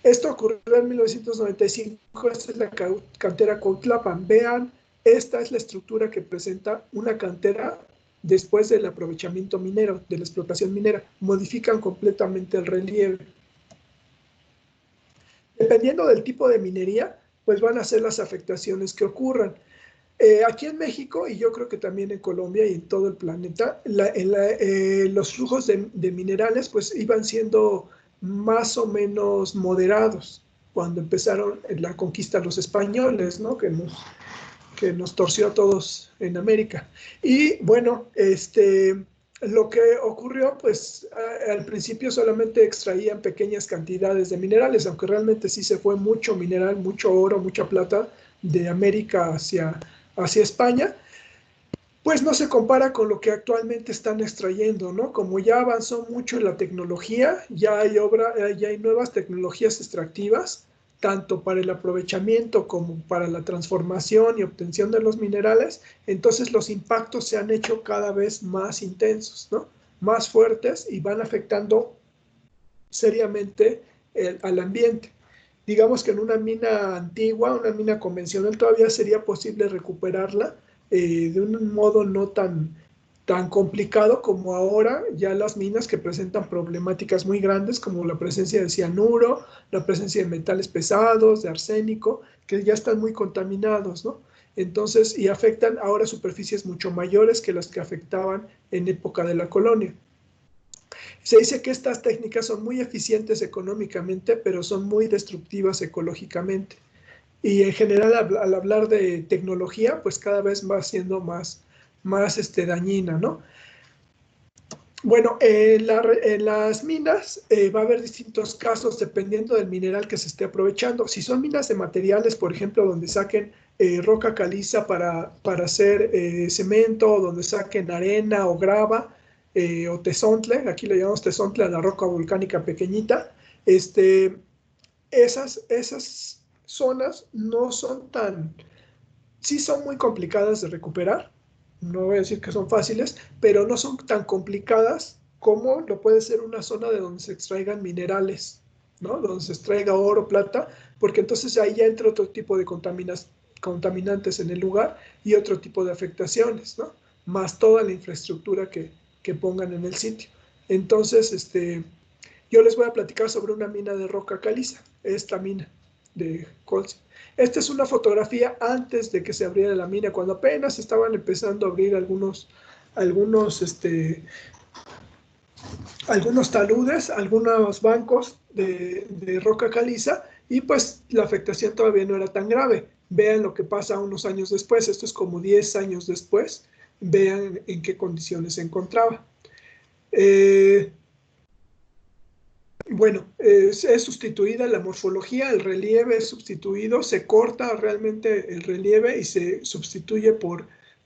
Esto ocurrió en 1995, esta es la cantera Cuautlapan. Vean, esta es la estructura que presenta una cantera después del aprovechamiento minero, de la explotación minera. Modifican completamente el relieve. Dependiendo del tipo de minería, pues van a ser las afectaciones que ocurran. Aquí en México, y yo creo que también en Colombia y en todo el planeta, los flujos de minerales pues iban siendo más o menos moderados cuando empezaron la conquista de los españoles, ¿no? Que nos torció a todos en América. Y bueno, lo que ocurrió, pues al principio solamente extraían pequeñas cantidades de minerales, aunque realmente sí se fue mucho mineral, mucho oro, mucha plata de América hacia España, pues no se compara con lo que actualmente están extrayendo, ¿no? Como ya avanzó mucho en la tecnología, ya hay nuevas tecnologías extractivas, tanto para el aprovechamiento como para la transformación y obtención de los minerales, entonces los impactos se han hecho cada vez más intensos, ¿no? Más fuertes y van afectando seriamente al ambiente. Digamos que en una mina antigua, una mina convencional, todavía sería posible recuperarla de un modo no tan complicado como ahora ya las minas que presentan problemáticas muy grandes como la presencia de cianuro, la presencia de metales pesados, de arsénico, que ya están muy contaminados, ¿no? Entonces, y afectan ahora superficies mucho mayores que las que afectaban en época de la colonia. Se dice que estas técnicas son muy eficientes económicamente, pero son muy destructivas ecológicamente. Y en general, al hablar de tecnología, pues cada vez va siendo más dañina, ¿no? Bueno, en las minas va a haber distintos casos dependiendo del mineral que se esté aprovechando. Si son minas de materiales, por ejemplo, donde saquen roca caliza para hacer cemento, donde saquen arena o grava o tezontle, aquí le llamamos tezontle a la roca volcánica pequeñita, esas zonas no son sí son muy complicadas de recuperar, no voy a decir que son fáciles, pero no son tan complicadas como lo puede ser una zona de donde se extraigan minerales, ¿no? Donde se extraiga oro, plata, porque entonces ahí ya entra otro tipo de contaminantes en el lugar y otro tipo de afectaciones, ¿no? Más toda la infraestructura que pongan en el sitio. Entonces, yo les voy a platicar sobre una mina de roca caliza, esta mina de Colson. Esta es una fotografía antes de que se abriera la mina, cuando apenas estaban empezando a abrir algunos taludes, algunos bancos de roca caliza, y pues la afectación todavía no era tan grave. Vean lo que pasa unos años después, esto es como 10 años después, vean en qué condiciones se encontraba. Bueno, es sustituida la morfología, el relieve es sustituido, se corta realmente el relieve y se sustituye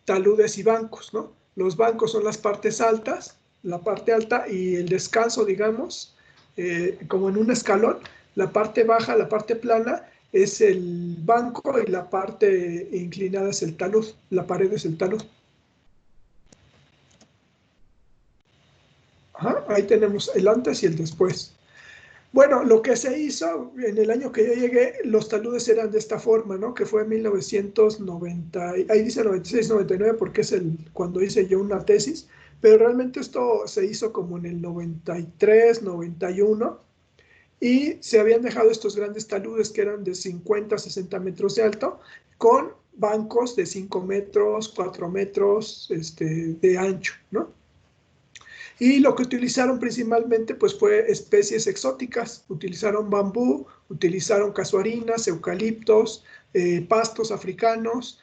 taludes y bancos, ¿no? Los bancos son las partes altas, la parte alta y el descanso, digamos, como en un escalón. La parte baja, la parte plana, es el banco y la parte inclinada es el talud, la pared es el talud. Ajá, ahí tenemos el antes y el después. Bueno, lo que se hizo en el año que yo llegué, los taludes eran de esta forma, ¿no? Que fue en 1990, ahí dice 96, 99 porque es cuando hice yo una tesis, pero realmente esto se hizo como en el 93, 91 y se habían dejado estos grandes taludes que eran de 50, 60 metros de alto con bancos de 5 metros, 4 metros de ancho, ¿no? Y lo que utilizaron principalmente pues fue especies exóticas, utilizaron bambú, utilizaron casuarinas, eucaliptos, pastos africanos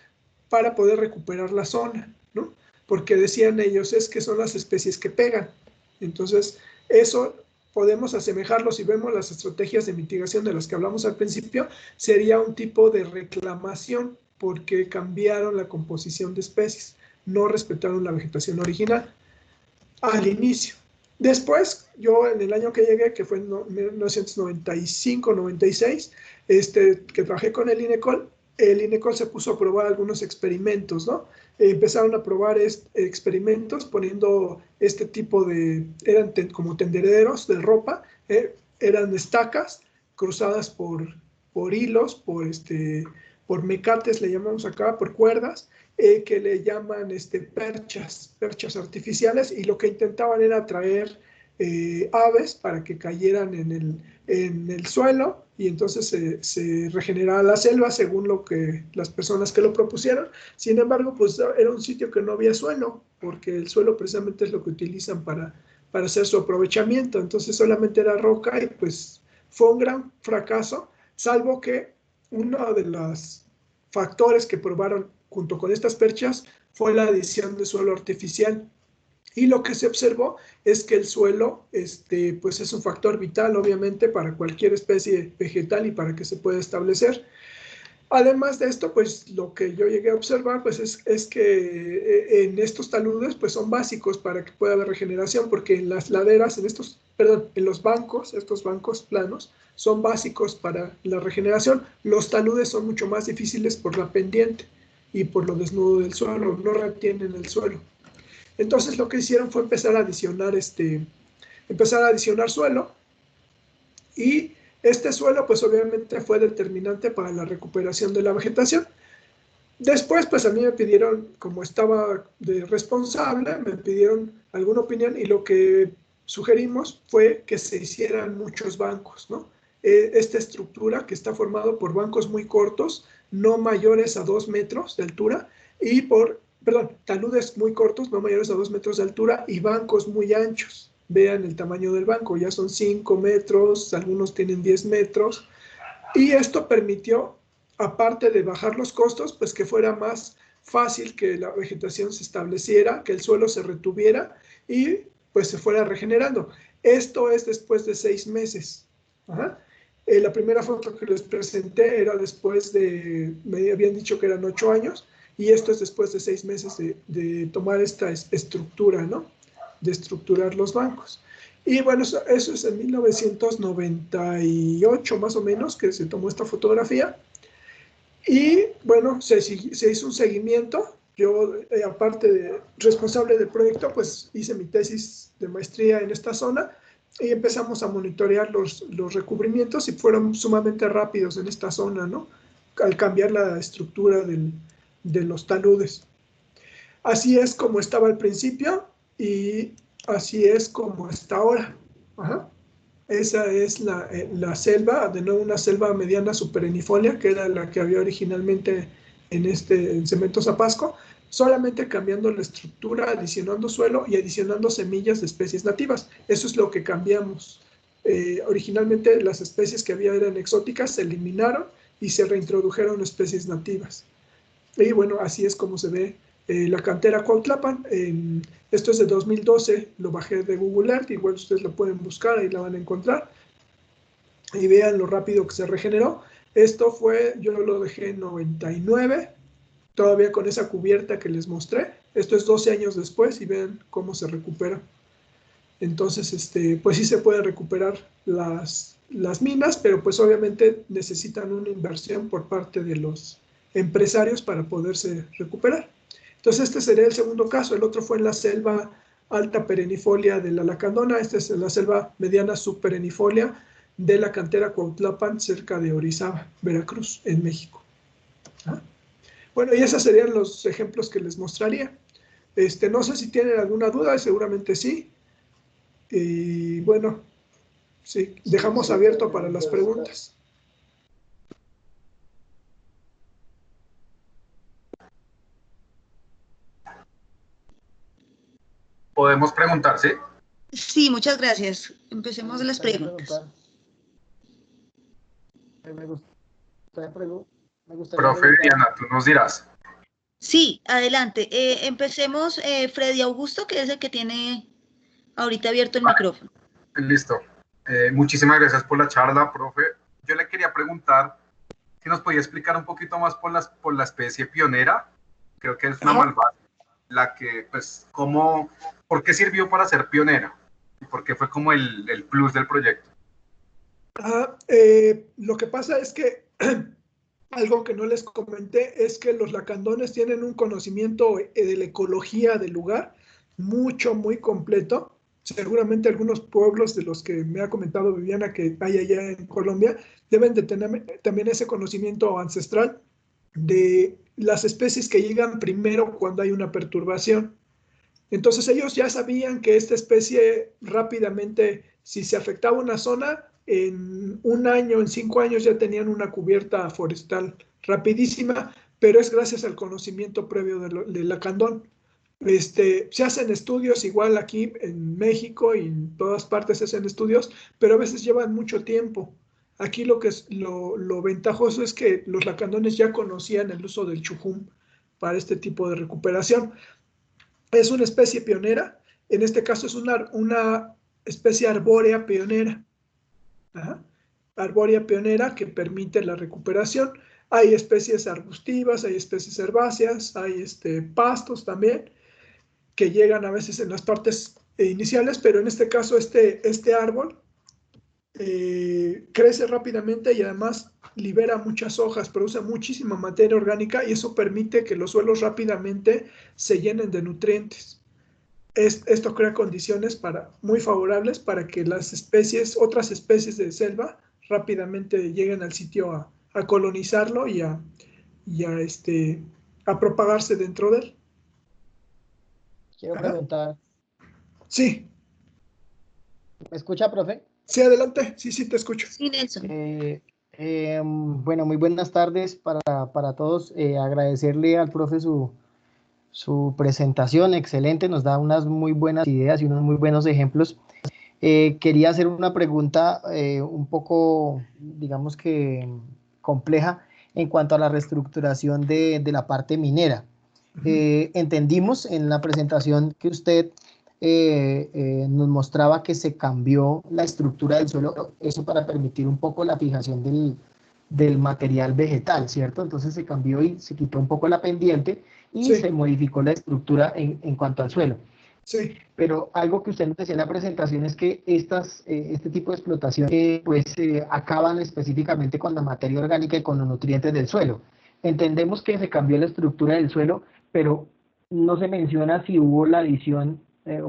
para poder recuperar la zona, ¿no? Porque decían ellos, es que son las especies que pegan. Entonces, eso podemos asemejarlo, si vemos las estrategias de mitigación de las que hablamos al principio, sería un tipo de reclamación porque cambiaron la composición de especies, no respetaron la vegetación original al inicio. Después, yo en el año que llegué, que fue en 1995-96, que trabajé con el INECOL se puso a probar algunos experimentos, ¿no? Empezaron a probar experimentos poniendo este tipo eran como tendereros de ropa, eran estacas cruzadas por hilos, por mecates, le llamamos acá, por cuerdas, que le llaman perchas artificiales, y lo que intentaban era atraer aves para que cayeran en el suelo y entonces se regenerara la selva según las personas que lo propusieron. Sin embargo, pues era un sitio que no había suelo, porque el suelo precisamente es lo que utilizan para hacer su aprovechamiento, entonces solamente era roca y pues fue un gran fracaso, salvo que uno de los factores que probaron junto con estas perchas fue la adición de suelo artificial. Y lo que se observó es que el suelo pues es un factor vital, obviamente, para cualquier especie vegetal y para que se pueda establecer. Además de esto, pues lo que yo llegué a observar pues es que en estos taludes pues son básicos para que pueda haber regeneración, porque en las laderas, en los bancos, estos bancos planos, son básicos para la regeneración. Los taludes son mucho más difíciles por la pendiente y por lo desnudo del suelo, no retienen el suelo. Entonces lo que hicieron fue empezar a adicionar suelo, y este suelo pues obviamente fue determinante para la recuperación de la vegetación. Después pues a mí me pidieron, como estaba de responsable, me pidieron alguna opinión y lo que sugerimos fue que se hicieran muchos bancos, ¿no? Esta estructura que está formado por bancos muy cortos, no mayores a 2 metros de altura, y taludes muy cortos, no mayores a 2 metros de altura, y bancos muy anchos. Vean el tamaño del banco, ya son 5 metros, algunos tienen 10 metros, y esto permitió, aparte de bajar los costos, pues que fuera más fácil que la vegetación se estableciera, que el suelo se retuviera y pues se fuera regenerando. Esto es después de 6 meses. Ajá. La primera foto que les presenté era después me habían dicho que eran 8 años, y esto es después de 6 meses de tomar esta estructura, ¿no? De estructurar los bancos. Y bueno, eso es en 1998 más o menos que se tomó esta fotografía. Y bueno, se hizo un seguimiento. Yo, aparte de responsable del proyecto, pues hice mi tesis de maestría en esta zona y empezamos a monitorear los recubrimientos, y fueron sumamente rápidos en esta zona, ¿no? Al cambiar la estructura de los taludes. Así es como estaba al principio y así es como está ahora. Ajá. Esa es la selva, de nuevo una selva mediana superenifolia, que era la que había originalmente en Cemento Zapasco, solamente cambiando la estructura, adicionando suelo y adicionando semillas de especies nativas. Eso es lo que cambiamos. Originalmente las especies que había eran exóticas, se eliminaron y se reintrodujeron especies nativas. Y bueno, así es como se ve la cantera Cuautlapan. Esto es de 2012, lo bajé de Google Earth, igual ustedes lo pueden buscar, ahí la van a encontrar. Y vean lo rápido que se regeneró. Esto fue, yo lo dejé en 99, todavía con esa cubierta que les mostré. Esto es 12 años después y vean cómo se recupera. Entonces, pues sí se pueden recuperar las minas, pero pues obviamente necesitan una inversión por parte de los empresarios para poderse recuperar. Entonces este sería el segundo caso. El otro fue en la selva alta perennifolia de la Lacandona. Este es en la selva mediana subperennifolia de la cantera Cuautlapan, cerca de Orizaba, Veracruz, en México. ¿Ah? Bueno, y esos serían los ejemplos que les mostraría. No sé si tienen alguna duda, seguramente sí. Y bueno, sí, dejamos abierto para las preguntas. Podemos preguntar, ¿sí? Sí, muchas gracias. Empecemos las preguntas. Me gustaría Profe Diana, tú nos dirás. Sí, adelante. Empecemos, Freddy Augusto, que es el que tiene ahorita abierto el micrófono. Listo. Muchísimas gracias por la charla, profe. Yo le quería preguntar si nos podía explicar un poquito más por la especie pionera. Creo que es una malvada, la que, pues, ¿por qué sirvió para ser pionera? ¿Y por qué fue como el plus del proyecto? Lo que pasa es que algo que no les comenté es que los lacandones tienen un conocimiento de la ecología del lugar muy completo. Seguramente algunos pueblos de los que me ha comentado Viviana que hay allá en Colombia deben de tener también ese conocimiento ancestral de las especies que llegan primero cuando hay una perturbación. Entonces ellos ya sabían que esta especie rápidamente, si se afectaba una zona, en un año, en 5 años ya tenían una cubierta forestal rapidísima, pero es gracias al conocimiento previo del lacandón. Se hacen estudios igual aquí en México y en todas partes se hacen estudios, pero a veces llevan mucho tiempo. Aquí lo que es lo ventajoso es que los lacandones ya conocían el uso del chujum para este tipo de recuperación. Es una especie pionera, en este caso es una especie arbórea pionera. Ajá. Arbórea pionera que permite la recuperación. Hay especies arbustivas, hay especies herbáceas, hay pastos también, que llegan a veces en las partes iniciales, pero en este caso este árbol crece rápidamente y además libera muchas hojas, produce muchísima materia orgánica y eso permite que los suelos rápidamente se llenen de nutrientes. Esto crea condiciones muy favorables para que otras especies de selva rápidamente lleguen al sitio a colonizarlo y a propagarse dentro de él. Quiero preguntar. Sí. ¿Me escucha, profe? Sí, adelante. Sí, te escucho. Sí, Nelson. Bueno, muy buenas tardes para todos. Agradecerle al profe su presentación, excelente, nos da unas muy buenas ideas y unos muy buenos ejemplos. Quería hacer una pregunta un poco, digamos que compleja en cuanto a la reestructuración de la parte minera. Entendimos en la presentación que usted nos mostraba que se cambió la estructura del suelo, eso para permitir un poco la fijación del material vegetal, ¿cierto? Entonces se cambió y se quitó un poco la pendiente y Sí. se modificó la estructura en cuanto al suelo. Sí. Pero algo que usted nos decía en la presentación es que este tipo de explotación acaban específicamente con la materia orgánica y con los nutrientes del suelo. Entendemos que se cambió la estructura del suelo, pero no se menciona si hubo la adición,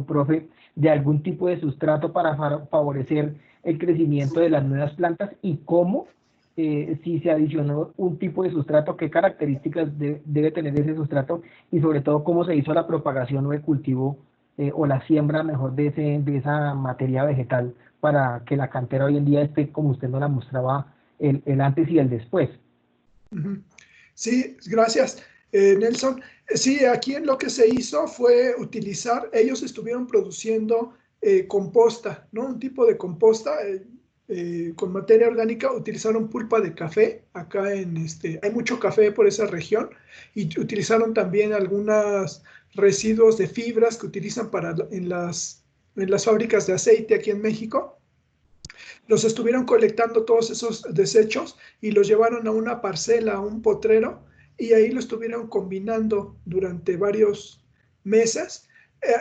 profe, de algún tipo de sustrato para favorecer el crecimiento de las nuevas plantas y cómo, si se adicionó un tipo de sustrato, qué características debe tener ese sustrato y sobre todo cómo se hizo la propagación o el cultivo o la siembra mejor de esa materia vegetal para que la cantera hoy en día esté como usted nos la mostraba el antes y el después. Sí, gracias, Nelson. Sí, aquí en lo que se hizo fue utilizar, ellos estuvieron produciendo composta, ¿no? Un tipo de composta con materia orgánica, utilizaron pulpa de café, acá hay mucho café por esa región, y utilizaron también algunos residuos de fibras que utilizan en las fábricas de aceite aquí en México. Los estuvieron colectando todos esos desechos y los llevaron a una parcela, a un potrero, y ahí lo estuvieron combinando durante varios meses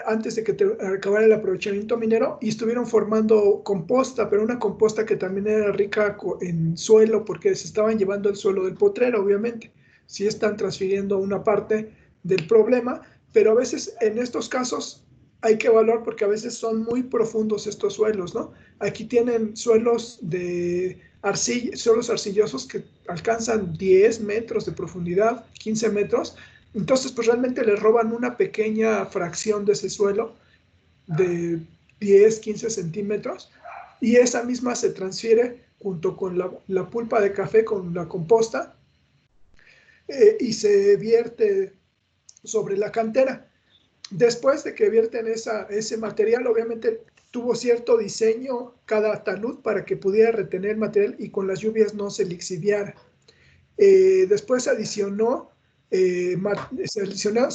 antes de que acabara el aprovechamiento minero, y estuvieron formando composta, pero una composta que también era rica en suelo, porque se estaban llevando el suelo del potrero, obviamente. Sí están transfiriendo una parte del problema, pero a veces en estos casos hay que evaluar, porque a veces son muy profundos estos suelos, ¿no? Aquí tienen suelos de suelos arcillosos que alcanzan 10 metros de profundidad, 15 metros. Entonces, pues realmente le roban una pequeña fracción de ese suelo de 10, 15 centímetros, y esa misma se transfiere junto con la pulpa de café, con la composta, y se vierte sobre la cantera. Después de que vierten ese material, obviamente tuvo cierto diseño cada talud para que pudiera retener material y con las lluvias no se lixiviara. Después se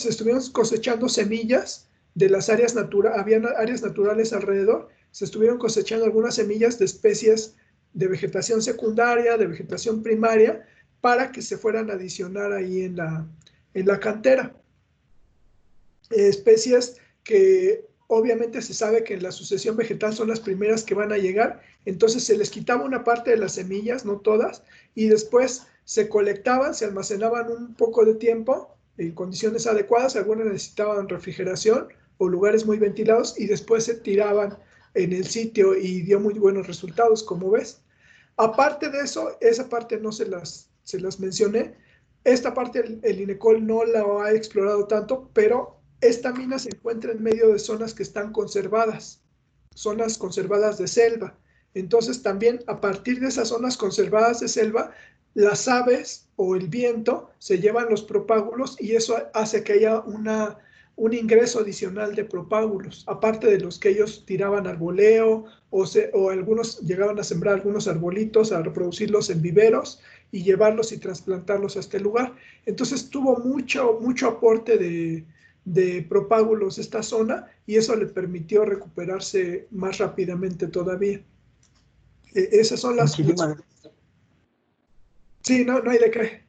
estuvieron cosechando semillas de las áreas naturales, habían áreas naturales alrededor, se estuvieron cosechando algunas semillas de especies de vegetación secundaria, de vegetación primaria, para que se fueran a adicionar ahí en la cantera. Especies que obviamente se sabe que en la sucesión vegetal son las primeras que van a llegar, entonces se les quitaba una parte de las semillas, no todas, y después se colectaban, se almacenaban un poco de tiempo en condiciones adecuadas, algunas necesitaban refrigeración o lugares muy ventilados, y después se tiraban en el sitio y dio muy buenos resultados, como ves. Aparte de eso, esa parte no se las mencioné. Esta parte el INECOL no la ha explorado tanto, pero esta mina se encuentra en medio de zonas que están conservadas, zonas conservadas de selva. Entonces también a partir de esas zonas conservadas de selva, las aves o el viento se llevan los propágulos, y eso hace que haya un ingreso adicional de propágulos, aparte de los que ellos tiraban al voleo, o algunos llegaban a sembrar algunos arbolitos, a reproducirlos en viveros y llevarlos y trasplantarlos a este lugar. Entonces tuvo mucho aporte de propágulos esta zona, y eso le permitió recuperarse más rápidamente todavía. Esas son las... Muchísimas gracias. Sí, no hay de qué.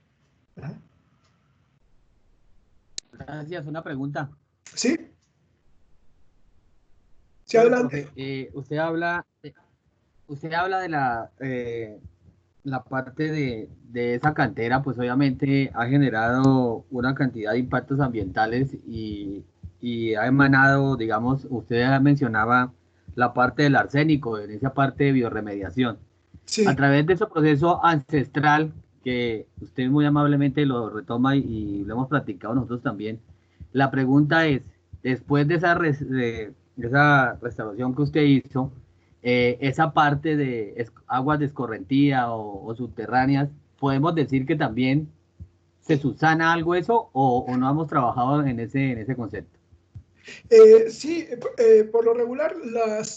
Gracias, una pregunta. ¿Sí? Sí, Bueno, adelante. profe, usted habla de la parte de esa cantera, pues obviamente ha generado una cantidad de impactos ambientales y ha emanado, digamos, usted mencionaba la parte del arsénico, en esa parte de biorremediación. Sí. A través de ese proceso ancestral que usted muy amablemente lo retoma y lo hemos practicado nosotros también, la pregunta es, después de esa restauración que usted hizo, esa parte de aguas de escorrentía o subterráneas, ¿podemos decir que también se subsana algo eso o no hemos trabajado en ese concepto? Sí, por lo regular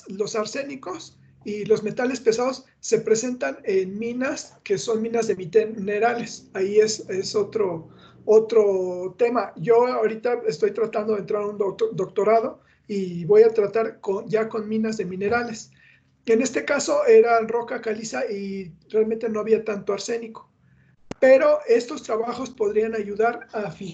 los arsénicos y los metales pesados se presentan en minas que son minas de minerales. Ahí es otro tema. Yo ahorita estoy tratando de entrar a un doctorado y voy a tratar ya con minas de minerales. En este caso era roca caliza y realmente no había tanto arsénico. Pero estos trabajos podrían ayudar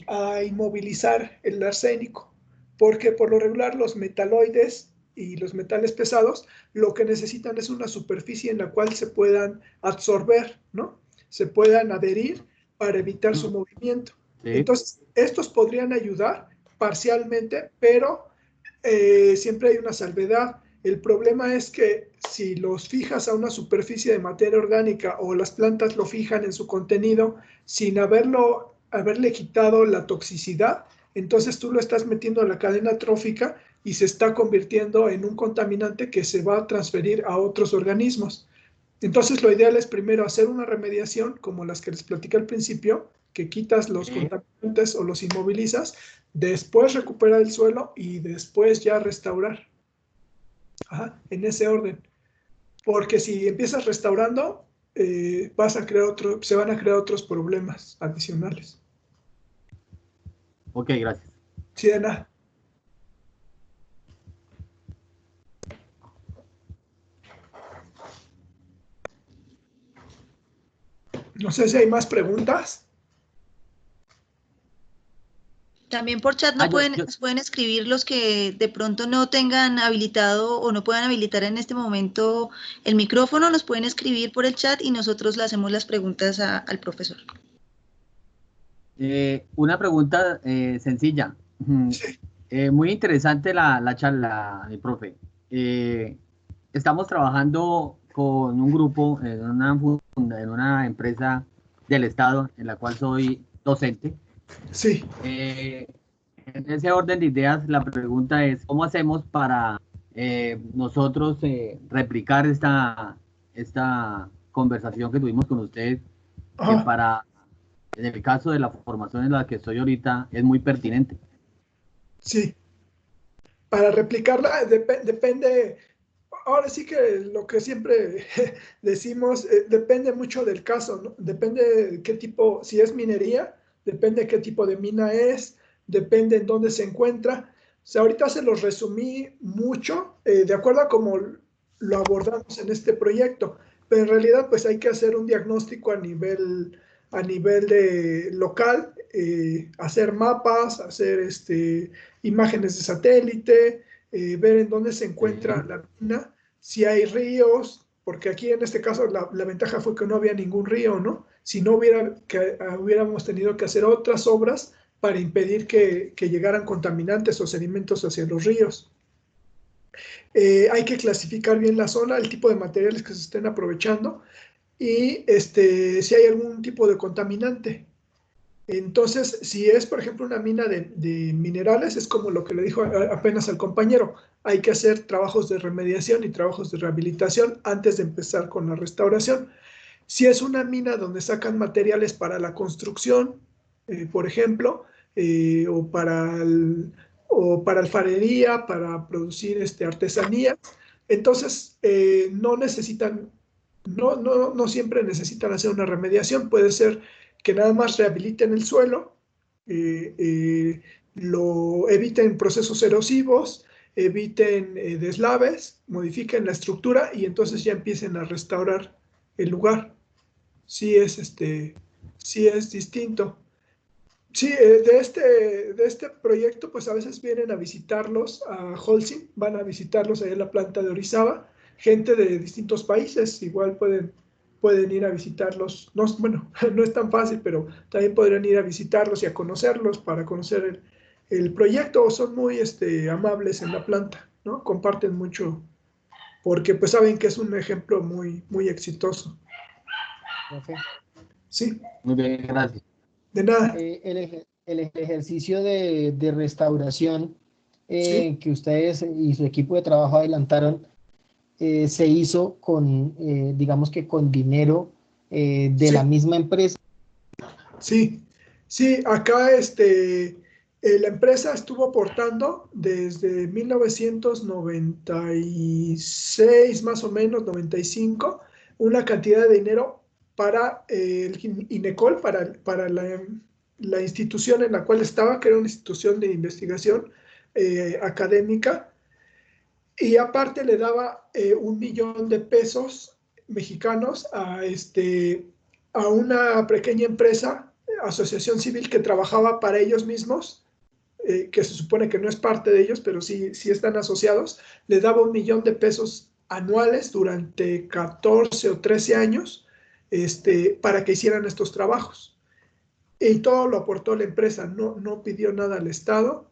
a inmovilizar el arsénico, porque por lo regular los metaloides y los metales pesados lo que necesitan es una superficie en la cual se puedan absorber, ¿no? Se puedan adherir para evitar su movimiento. Sí. Entonces, estos podrían ayudar parcialmente, pero siempre hay una salvedad. El problema es que si los fijas a una superficie de materia orgánica o las plantas lo fijan en su contenido sin haberle quitado la toxicidad, entonces tú lo estás metiendo a la cadena trófica y se está convirtiendo en un contaminante que se va a transferir a otros organismos. Entonces lo ideal es primero hacer una remediación como las que les platicé al principio, que quitas los contaminantes o los inmovilizas, después recuperar el suelo y después ya restaurar. Ajá, en ese orden. Porque si empiezas restaurando, se van a crear otros problemas adicionales. Ok, gracias. Sí, de nada. No sé si hay más preguntas. También por chat nos pueden escribir los que de pronto no tengan habilitado o no puedan habilitar en este momento el micrófono, nos pueden escribir por el chat y nosotros le hacemos las preguntas al profesor. Una pregunta sencilla. Sí. Muy interesante la charla, mi profe. Estamos trabajando con un grupo en una empresa del Estado en la cual soy docente. Sí. En ese orden de ideas, la pregunta es, ¿cómo hacemos para nosotros replicar esta conversación que tuvimos con ustedes, que en el caso de la formación en la que estoy ahorita, es muy pertinente? Sí. Para replicarla depende, ahora sí que lo que siempre decimos, depende mucho del caso, ¿no? Depende de qué tipo, si es minería, depende de qué tipo de mina es, depende en dónde se encuentra. O sea, ahorita se los resumí mucho, de acuerdo a cómo lo abordamos en este proyecto, pero en realidad pues hay que hacer un diagnóstico a nivel de local, hacer mapas, hacer imágenes de satélite, ver en dónde se encuentra la mina, si hay ríos, porque aquí en este caso la ventaja fue que no había ningún río, ¿no? Si no hubiéramos tenido que hacer otras obras para impedir que llegaran contaminantes o sedimentos hacia los ríos. Hay que clasificar bien la zona, el tipo de materiales que se estén aprovechando y si hay algún tipo de contaminante. Entonces, si es, por ejemplo, una mina de minerales, es como lo que le dijo apenas al compañero, hay que hacer trabajos de remediación y trabajos de rehabilitación antes de empezar con la restauración. Si es una mina donde sacan materiales para la construcción, por ejemplo, o para alfarería, para producir artesanía, entonces no necesitan, no siempre necesitan hacer una remediación, puede ser que nada más rehabiliten el suelo, lo eviten procesos erosivos, eviten deslaves, modifiquen la estructura y entonces ya empiecen a restaurar el lugar. Sí es distinto. Sí, de este proyecto, pues a veces vienen a visitarlos a Holcim, van a visitarlos ahí en la planta de Orizaba, gente de distintos países, igual pueden ir a visitarlos. No, bueno, no es tan fácil, pero también podrían ir a visitarlos y a conocerlos para conocer el proyecto. Son muy amables en la planta, ¿no? Comparten mucho, porque pues saben que es un ejemplo muy, muy exitoso. Profe. Sí, Muy bien, gracias. de nada. El ejercicio de restauración Sí, que ustedes y su equipo de trabajo adelantaron se hizo con, digamos que con dinero de la sí. misma empresa. Sí, sí, acá la empresa estuvo aportando desde 1996, más o menos, 95, una cantidad de dinero para el INECOL, para la institución en la cual estaba, que era una institución de investigación académica, y aparte le daba 1 millón de pesos mexicanos a una pequeña empresa, asociación civil que trabajaba para ellos mismos, que se supone que no es parte de ellos, pero sí están asociados. Le daba 1 millón de pesos anuales durante 14 o 13 años para que hicieran estos trabajos. Y todo lo aportó la empresa, no pidió nada al Estado.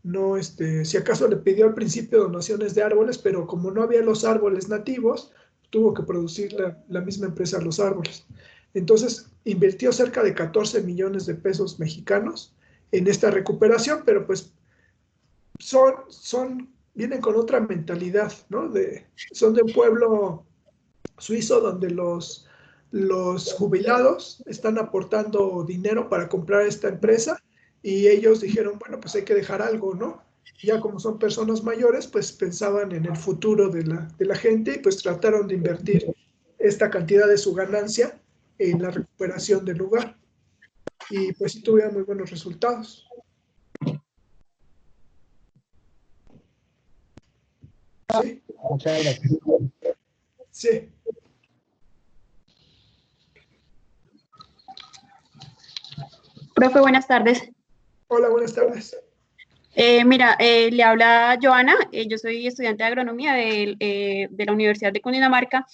No, si acaso le pidió al principio donaciones de árboles, pero como no había los árboles nativos, tuvo que producir la misma empresa los árboles. Entonces, invirtió cerca de 14 millones de pesos mexicanos en esta recuperación, pero pues vienen con otra mentalidad, ¿no? Son de un pueblo suizo donde los jubilados están aportando dinero para comprar esta empresa y ellos dijeron, bueno, pues hay que dejar algo, ¿no? Ya como son personas mayores, pues pensaban en el futuro de la gente y pues trataron de invertir esta cantidad de su ganancia en la recuperación del lugar. Y pues sí tuvieron muy buenos resultados. Sí, Muchas gracias. sí. Profe, buenas tardes. Hola, buenas tardes. Mira, le habla Joana, yo soy estudiante de agronomía de la Universidad de Cundinamarca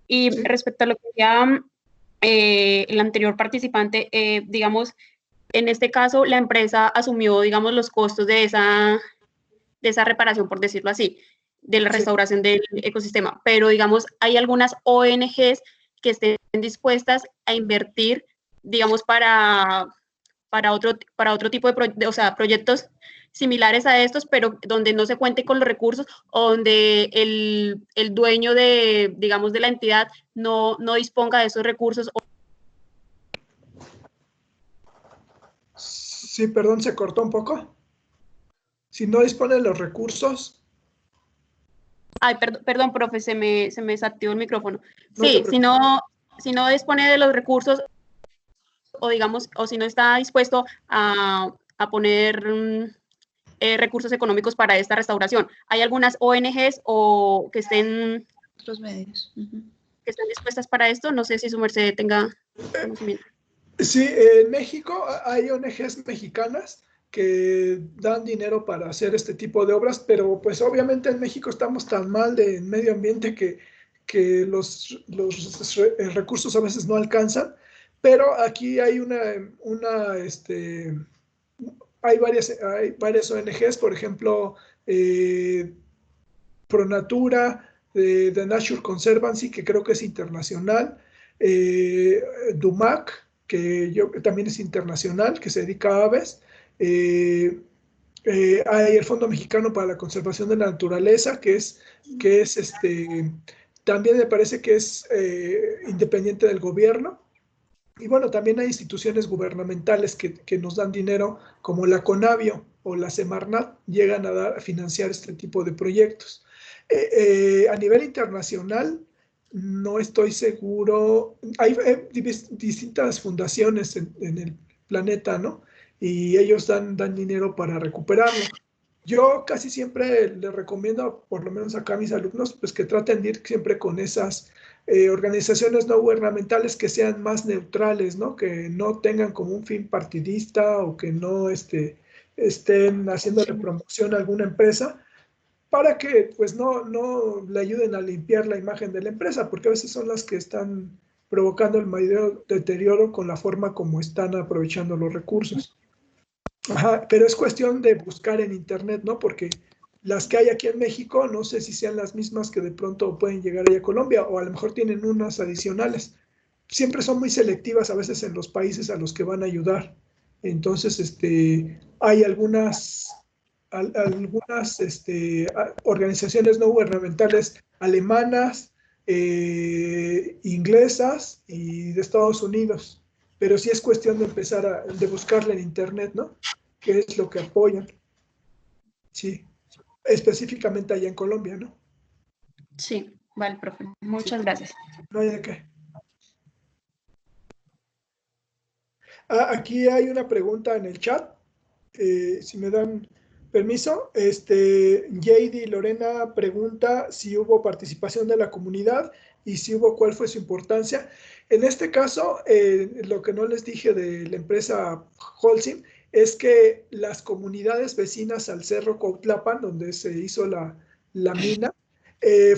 y Sí. respecto a lo que decía el anterior participante, digamos, en este caso la empresa asumió, digamos, los costos de esa reparación, por decirlo así, de la Sí. restauración del ecosistema, pero digamos, hay algunas ONGs que estén dispuestas a invertir, digamos, para otro tipo de proyectos similares a estos, pero donde no se cuente con los recursos o donde el dueño digamos, de la entidad no disponga de esos recursos. Sí, perdón, se cortó un poco. Si no dispone de los recursos. Ay, perdón, profe, se me desactivó el micrófono. No te Sí, si no dispone de los recursos o digamos, o si no está dispuesto a poner recursos económicos para esta restauración. Hay algunas ONGs o que estén Otros medios. que estén dispuestas para esto. No sé si su merced tenga conocimiento. Sí, en México hay ONGs mexicanas que dan dinero para hacer este tipo de obras, pero pues obviamente en México estamos tan mal de medio ambiente que los recursos a veces no alcanzan, pero aquí hay hay varias ONGs, por ejemplo, Pronatura, The Nature Conservancy, que creo que es internacional, DUMAC, también es internacional, que se dedica a aves. Hay el Fondo Mexicano para la Conservación de la Naturaleza, también me parece que es independiente del gobierno. Y bueno, también hay instituciones gubernamentales que nos dan dinero, como la CONAVIO o la Semarnat, llegan a financiar este tipo de proyectos. A nivel internacional, no estoy seguro. Hay distintas fundaciones en el planeta, ¿no? Y ellos dan dinero para recuperarlo. Yo casi siempre les recomiendo, por lo menos acá a mis alumnos, pues que traten de ir siempre con esas organizaciones no gubernamentales que sean más neutrales, ¿no? Que no tengan como un fin partidista o que no estén haciéndole promoción a alguna empresa, para que pues no le ayuden a limpiar la imagen de la empresa, porque a veces son las que están provocando el mayor deterioro con la forma como están aprovechando los recursos. Ajá, pero es cuestión de buscar en internet, ¿no? Porque las que hay aquí en México, no sé si sean las mismas que de pronto pueden llegar allá a Colombia, o a lo mejor tienen unas adicionales. Siempre son muy selectivas a veces en los países a los que van a ayudar. Entonces, hay algunas organizaciones no gubernamentales alemanas, inglesas y de Estados Unidos. Pero sí es cuestión de empezar de buscarle en internet, ¿no? ¿Qué es lo que apoyan? Sí, específicamente allá en Colombia, ¿no? Sí, vale, profe. Muchas Sí. gracias. No hay de qué. Aquí hay una pregunta en el chat. Si me dan permiso, JD Lorena pregunta si hubo participación de la comunidad y si hubo, cuál fue su importancia. En este caso, lo que no les dije de la empresa Holcim es que las comunidades vecinas al Cerro Cuautlapan, donde se hizo la mina,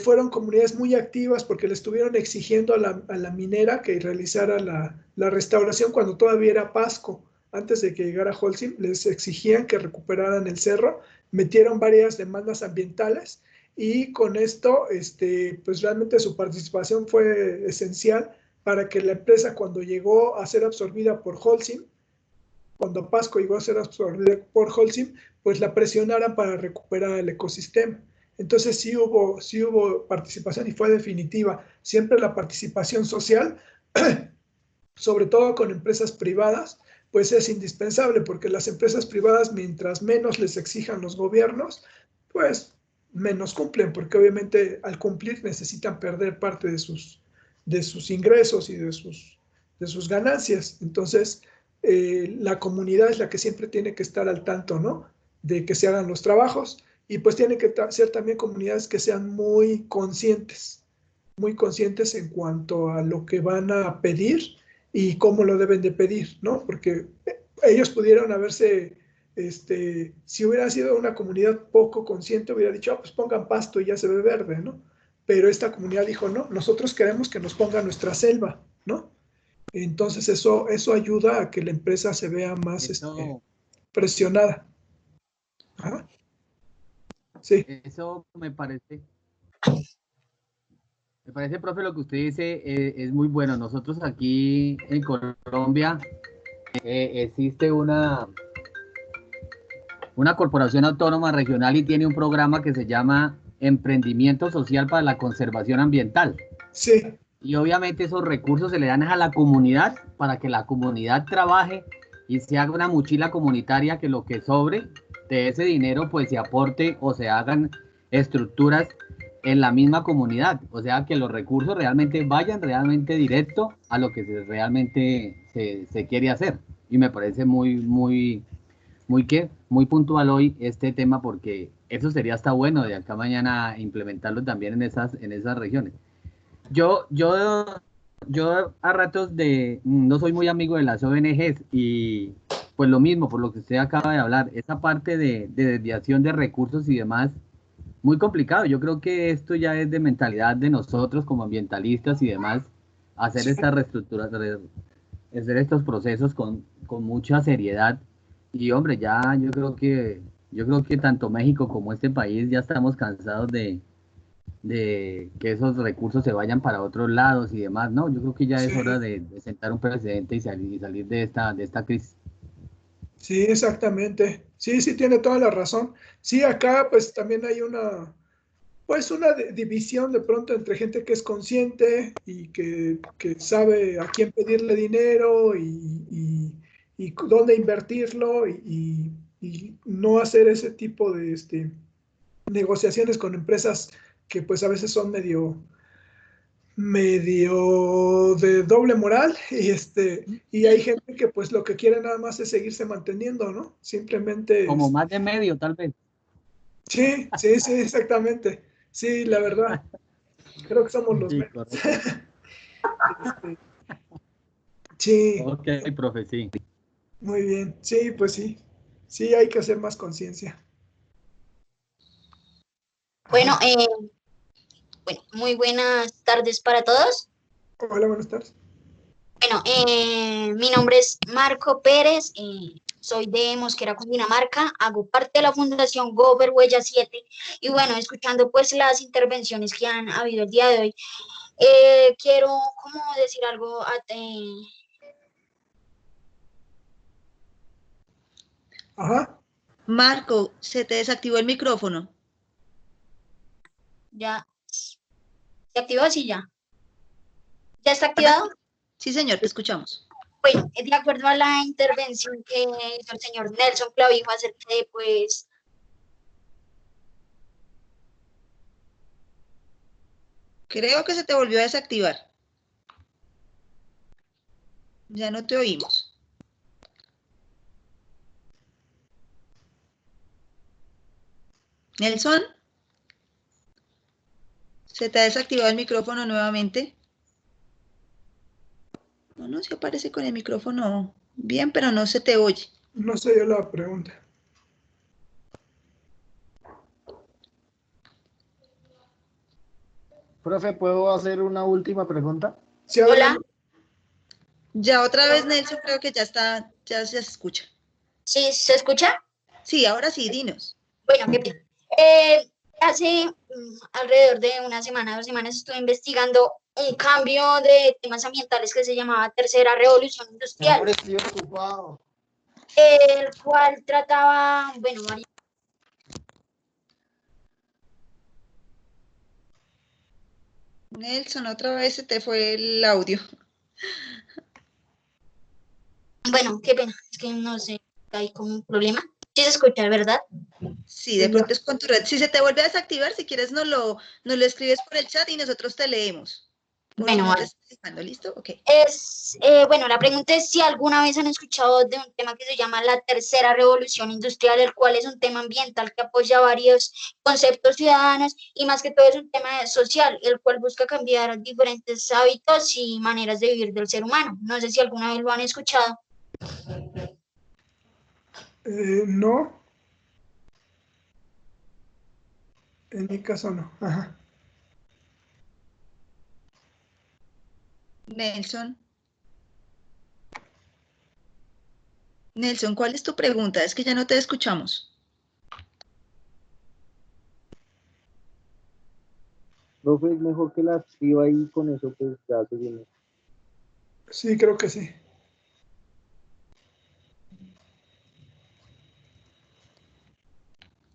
fueron comunidades muy activas porque le estuvieron exigiendo a la minera que realizara la restauración cuando todavía era Pasco. Antes de que llegara Holcim, les exigían que recuperaran el cerro, metieron varias demandas ambientales y con esto, pues realmente su participación fue esencial para que la empresa, cuando llegó a ser absorbida por Holcim, cuando Pasco llegó a ser absorbida por Holcim, pues la presionaran para recuperar el ecosistema. Entonces sí hubo participación y fue definitiva. Siempre la participación social, sobre todo con empresas privadas, pues es indispensable, porque las empresas privadas, mientras menos les exijan los gobiernos, pues menos cumplen, porque obviamente al cumplir necesitan perder parte de sus ingresos y de sus ganancias. Entonces, la comunidad es la que siempre tiene que estar al tanto, ¿no? De que se hagan los trabajos, y pues tienen que ser también comunidades que sean muy conscientes en cuanto a lo que van a pedir y cómo lo deben de pedir, ¿no? Porque ellos pudieron haberse Si hubiera sido una comunidad poco consciente, hubiera dicho, pues pongan pasto y ya se ve verde, ¿no? Pero esta comunidad dijo, no, nosotros queremos que nos pongan nuestra selva, ¿no? Entonces eso ayuda a que la empresa se vea más presionada. ¿Ah? Sí. Eso me parece, profe, lo que usted dice es muy bueno. Nosotros aquí en Colombia existe una corporación autónoma regional y tiene un programa que se llama Emprendimiento Social para la Conservación Ambiental. Sí. Y obviamente esos recursos se le dan a la comunidad para que la comunidad trabaje y se haga una mochila comunitaria, que lo que sobre de ese dinero pues se aporte o se hagan estructuras en la misma comunidad. O sea, que los recursos realmente vayan realmente directo a lo que realmente se quiere hacer. Y me parece muy puntual hoy este tema, porque eso sería hasta bueno de acá mañana implementarlo también en esas regiones. Yo a ratos no soy muy amigo de las ONGs y pues lo mismo, por lo que usted acaba de hablar, esa parte de desviación de recursos y demás, muy complicado. Yo creo que esto ya es de mentalidad de nosotros como ambientalistas y demás, hacer esta reestructura, hacer estos procesos con mucha seriedad. Y hombre, ya yo creo que tanto México como este país ya estamos cansados de que esos recursos se vayan para otros lados y demás, ¿no? Yo creo que ya es hora de sentar un precedente y salir de esta crisis. Sí, exactamente. Sí, tiene toda la razón. Sí, acá pues también hay una división de pronto entre gente que es consciente y que sabe a quién pedirle dinero y dónde invertirlo y no hacer ese tipo de negociaciones con empresas que pues a veces son medio de doble moral y hay gente que pues lo que quiere nada más es seguirse manteniendo, ¿no? Simplemente como más de medio, tal vez. Sí, exactamente. Sí, la verdad. Creo que somos los medios. Sí. Ok, profe, sí. Muy bien. Sí, pues sí. Sí, hay que hacer más conciencia. Bueno, muy buenas tardes para todos. Hola, buenas tardes. Bueno, mi nombre es Marco Pérez, soy de Mosquera, Cundinamarca, hago parte de la Fundación Gober Huella 7 y bueno, escuchando pues las intervenciones que han habido el día de hoy, quiero como decir algo. Ajá. Marco, se te desactivó el micrófono. Ya, ¿se activó así ya? ¿Ya está activado? Sí, señor, te escuchamos. Bueno, de acuerdo a la intervención que hizo el señor Nelson Clavijo acerca de pues Creo que se te volvió a desactivar. Ya no te oímos. Nelson, ¿se te ha desactivado el micrófono nuevamente? No, se aparece con el micrófono bien, pero no se te oye. No sé yo la pregunta. Profe, ¿puedo hacer una última pregunta? Sí, Hola. Ya otra vez, Nelson, creo que ya está, ya se escucha. ¿Sí se escucha? Sí, ahora sí, dinos. Bueno, hace alrededor de una semana, 2 semanas, estuve investigando un cambio de temas ambientales que se llamaba Tercera Revolución Industrial, Ahora estoy ocupado. el cual trataba, bueno, Nelson, otra vez se te fue el audio. bueno, qué pena, es que no sé, hay como un problema. Sí se escucha, ¿verdad? Sí, de pronto es con tu red. Si se te vuelve a desactivar, si quieres nos lo escribes por el chat y nosotros te leemos. Por si Bueno, no te vale. estás dejando, ¿listo? Ok. Bueno, la pregunta es si alguna vez han escuchado de un tema que se llama la Tercera Revolución Industrial, el cual es un tema ambiental que apoya varios conceptos ciudadanos y más que todo es un tema social, el cual busca cambiar diferentes hábitos y maneras de vivir del ser humano. No sé si alguna vez lo han escuchado. No, en mi caso no. Ajá. Nelson. Nelson, ¿cuál es tu pregunta? Es que ya no te escuchamos. Profe, es mejor que la escriba ahí con eso, pues ya se viene. Sí, creo que sí.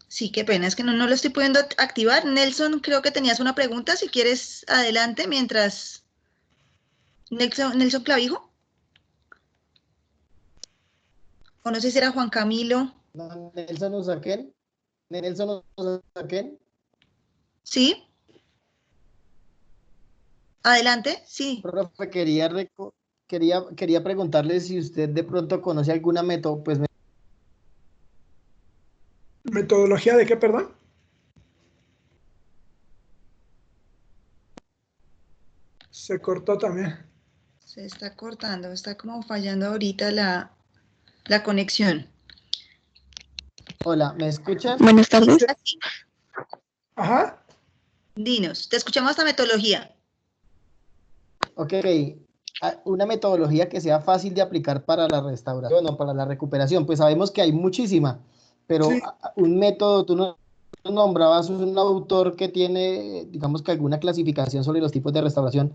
Sí, qué pena, es que no lo estoy pudiendo activar. Nelson, creo que tenías una pregunta, si quieres, adelante, mientras... Nelson Clavijo. O no sé si era Juan Camilo. No, Nelson Usaquén. Nelson Usaquén. ¿Sí? Adelante, sí. Profe, quería preguntarle si usted de pronto conoce alguna método, pues ¿Metodología de qué, perdón? Se cortó también. Se está cortando, está como fallando ahorita la conexión. hola, ¿me escuchan? Buenas tardes. Ajá. Dinos, te escuchamos hasta metodología. Ok, una metodología que sea fácil de aplicar para la restauración o para la recuperación, pues sabemos que hay muchísima, pero Sí. un método, tú no nombrabas un autor que tiene, digamos que alguna clasificación sobre los tipos de restauración,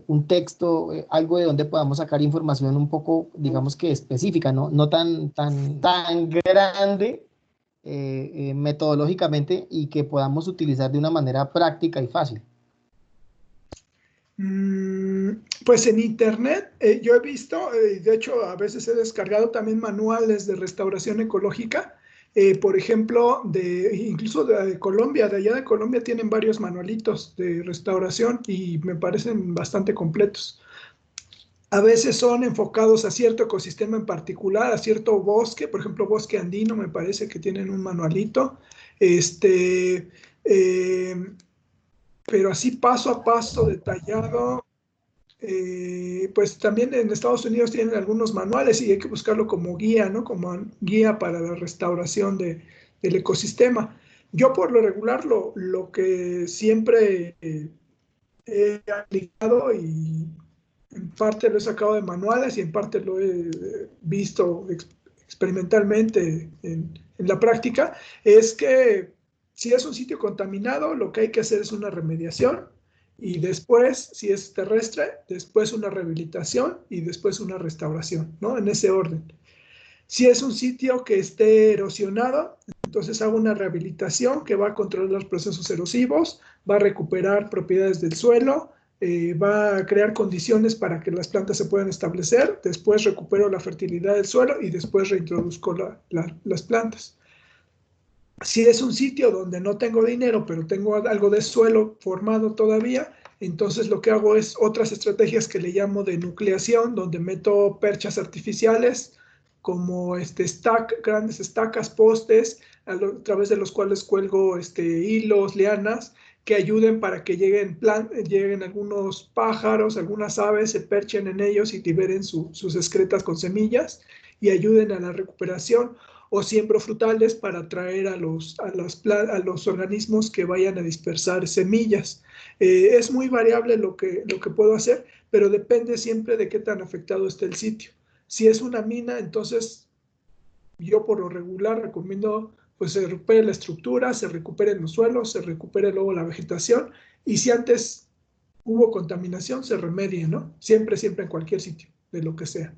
un texto, algo de donde podamos sacar información un poco, digamos que específica, no tan grande metodológicamente y que podamos utilizar de una manera práctica y fácil. Pues en internet yo he visto, de hecho a veces he descargado también manuales de restauración ecológica, por ejemplo, incluso de Colombia, de allá de Colombia tienen varios manualitos de restauración y me parecen bastante completos. A veces son enfocados a cierto ecosistema en particular, a cierto bosque, por ejemplo, bosque andino, me parece que tienen un manualito. Eh, pero así paso a paso, detallado, pues también en Estados Unidos tienen algunos manuales y hay que buscarlo como guía, ¿no? Como guía para la restauración del ecosistema. Yo por lo regular lo que siempre he aplicado y en parte lo he sacado de manuales y en parte lo he visto experimentalmente en la práctica, es que si es un sitio contaminado, lo que hay que hacer es una remediación y después, si es terrestre, después una rehabilitación y después una restauración, ¿no? En ese orden. Si es un sitio que esté erosionado, entonces hago una rehabilitación que va a controlar los procesos erosivos, va a recuperar propiedades del suelo, va a crear condiciones para que las plantas se puedan establecer, después recupero la fertilidad del suelo y después reintroduzco las plantas. Si es un sitio donde no tengo dinero, pero tengo algo de suelo formado todavía, entonces lo que hago es otras estrategias que le llamo de nucleación, donde meto perchas artificiales, como grandes estacas, postes, través de los cuales cuelgo hilos, lianas, que ayuden para que lleguen algunos pájaros, algunas aves, se perchen en ellos y liberen sus excretas con semillas y ayuden a la recuperación. O siembro frutales para atraer a los organismos que vayan a dispersar semillas. Es muy variable lo que puedo hacer, pero depende siempre de qué tan afectado esté el sitio. Si es una mina, entonces yo por lo regular recomiendo pues se recupere la estructura, se recuperen los suelos, se recupere luego la vegetación y si antes hubo contaminación, se remedie, ¿no? Siempre en cualquier sitio, de lo que sea.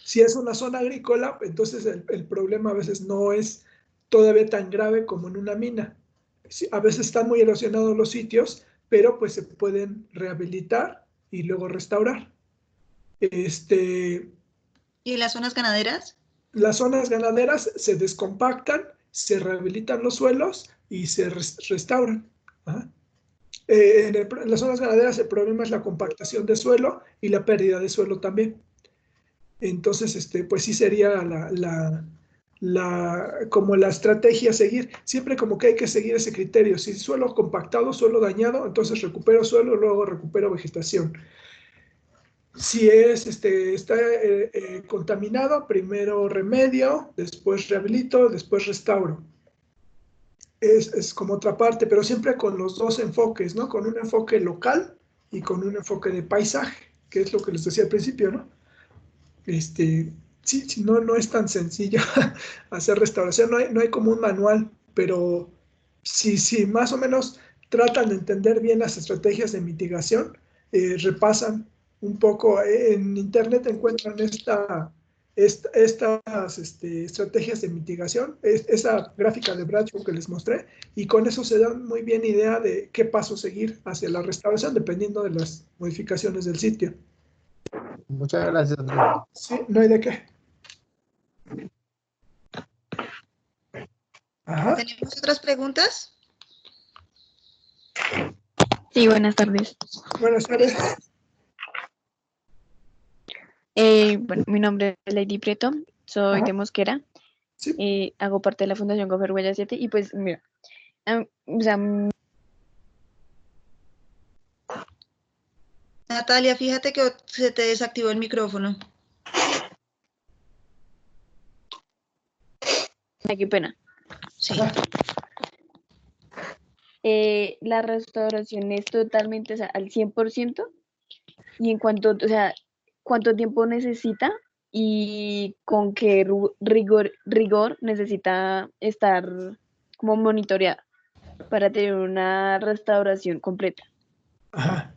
Si es una zona agrícola, entonces el problema a veces no es todavía tan grave como en una mina. A veces están muy erosionados los sitios, pero pues se pueden rehabilitar y luego restaurar. ¿Y las zonas ganaderas? Las zonas ganaderas se descompactan, se rehabilitan los suelos y se restauran. En las zonas ganaderas el problema es la compactación de suelo y la pérdida de suelo también. Entonces, pues sí sería como la estrategia a seguir. Siempre como que hay que seguir ese criterio. Si suelo compactado, suelo dañado, entonces recupero suelo, luego recupero vegetación. Si está contaminado, primero remedio, después rehabilito, después restauro. Es como otra parte, pero siempre con los dos enfoques, ¿no? Con un enfoque local y con un enfoque de paisaje, que es lo que les decía al principio, ¿no? Sí, no es tan sencillo hacer restauración, no hay como un manual, pero si más o menos tratan de entender bien las estrategias de mitigación, repasan un poco, en internet encuentran estas estrategias de mitigación, esa gráfica de Bradshaw que les mostré, y con eso se dan muy bien idea de qué paso seguir hacia la restauración, dependiendo de las modificaciones del sitio. Muchas gracias, Andrés. Sí, no hay de qué. Ajá. ¿Tenemos otras preguntas? Sí, buenas tardes. Buenas tardes. Bueno, mi nombre es Lady Prieto, soy Ajá. de Mosquera, Sí. hago parte de la Fundación Gofer Huella 7 y pues mira, o sea, Natalia, fíjate que se te desactivó el micrófono. qué pena. Sí. La restauración es totalmente, o sea, al 100%, y en cuanto, o sea, cuánto tiempo necesita y con qué rigor necesita estar como monitoreada para tener una restauración completa. Ajá.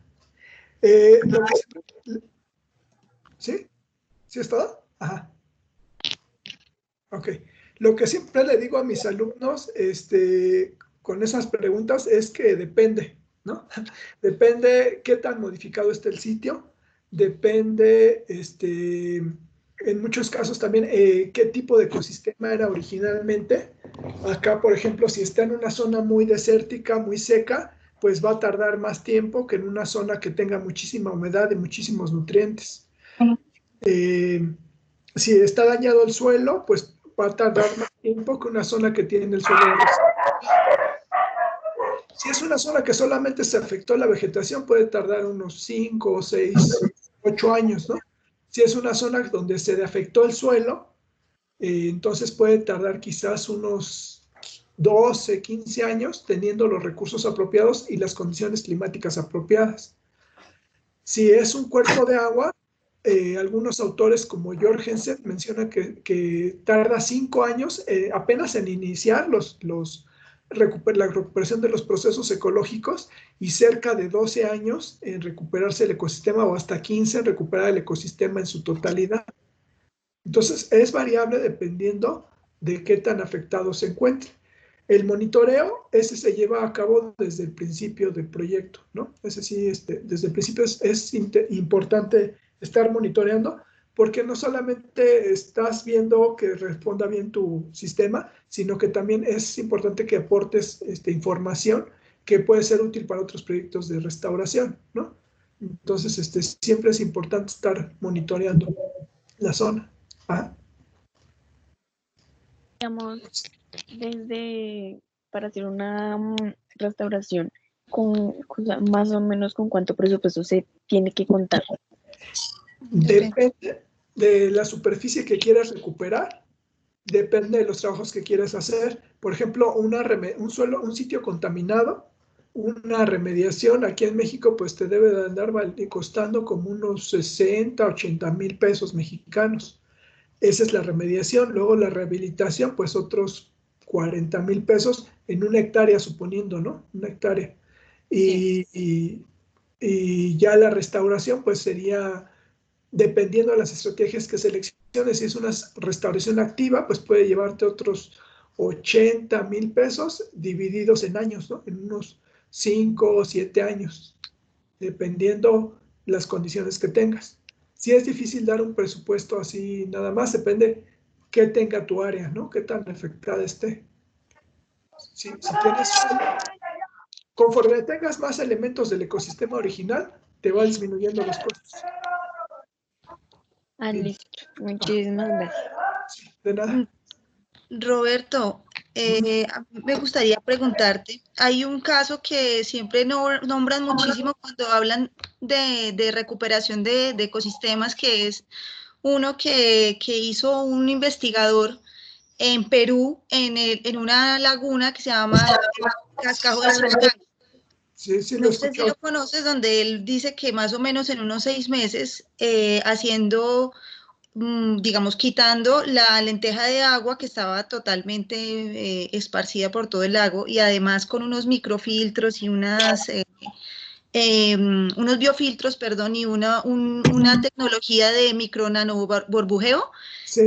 ¿Sí? ¿Sí es todo? Ajá. Ok. Lo que siempre le digo a mis alumnos, con esas preguntas es que depende, ¿no? Depende qué tan modificado esté el sitio, depende, en muchos casos también, qué tipo de ecosistema era originalmente. Acá, por ejemplo, si está en una zona muy desértica, muy seca, pues va a tardar más tiempo que en una zona que tenga muchísima humedad y muchísimos nutrientes. Si está dañado el suelo, pues va a tardar más tiempo que una zona que tiene el suelo. Si es una zona que solamente se afectó la vegetación, puede tardar unos 5, 6, 8 años, ¿no? Si es una zona donde se afectó el suelo, entonces puede tardar quizás unos 12, 15 años teniendo los recursos apropiados y las condiciones climáticas apropiadas. Si es un cuerpo de agua, algunos autores como Jorgensen mencionan que tarda 5 años apenas en iniciar la recuperación de los procesos ecológicos y cerca de 12 años en recuperarse el ecosistema o hasta 15 en recuperar el ecosistema en su totalidad. Entonces es variable dependiendo de qué tan afectado se encuentre. El monitoreo, ese se lleva a cabo desde el principio del proyecto, ¿no? Ese sí, desde el principio es importante estar monitoreando, porque no solamente estás viendo que responda bien tu sistema, sino que también es importante que aportes información que puede ser útil para otros proyectos de restauración, ¿no? Entonces, siempre es importante estar monitoreando la zona. ¿Ah? Digamos, desde para hacer una restauración, o sea, más o menos con cuánto presupuesto se tiene que contar. Depende de la superficie que quieras recuperar, depende de los trabajos que quieras hacer. Por ejemplo, un sitio contaminado, una remediación aquí en México, pues te debe de andar costando como unos 60, 80 mil pesos mexicanos. Esa es la remediación. Luego la rehabilitación, pues otros 40 mil pesos en una hectárea, suponiendo, ¿no? Una hectárea. Y ya la restauración, pues sería, dependiendo de las estrategias que selecciones, si es una restauración activa, pues puede llevarte otros 80 mil pesos divididos en años, ¿no? En unos 5 o 7 años, dependiendo las condiciones que tengas. Sí es difícil dar un presupuesto así nada más, depende qué tenga tu área, ¿no? Qué tan afectada esté. Si tienes, conforme tengas más elementos del ecosistema original, te va disminuyendo los costos. Listo. Muchísimas gracias. De nada. Roberto, me gustaría preguntarte, hay un caso que siempre nombran muchísimo cuando hablan de recuperación de ecosistemas, que es uno que hizo un investigador en Perú, en una laguna que se llama Cascajo del Surcán. Sí, sí, No sé si lo conoces, donde él dice que más o menos en unos 6 meses, haciendo, digamos, quitando la lenteja de agua que estaba totalmente esparcida por todo el lago, y además con unos microfiltros y unos biofiltros, perdón, y una tecnología de micro-nano burbujeo, sí.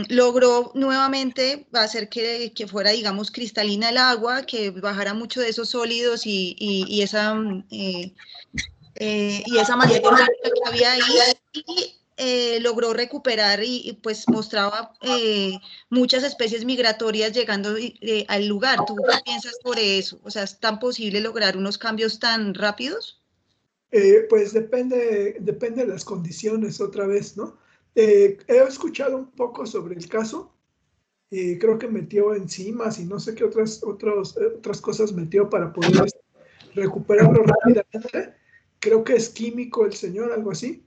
logró nuevamente hacer que fuera, digamos, cristalina el agua, que bajara mucho de esos sólidos y esa materia orgánica que había ahí, y logró recuperar y pues mostraba muchas especies migratorias llegando al lugar. ¿Tú qué piensas sobre eso? O sea, ¿es tan posible lograr unos cambios tan rápidos? Pues depende de las condiciones otra vez, ¿no? He escuchado un poco sobre el caso, creo que metió enzimas y no sé qué otras cosas metió para poder recuperarlo rápidamente. Creo que es químico el señor, algo así.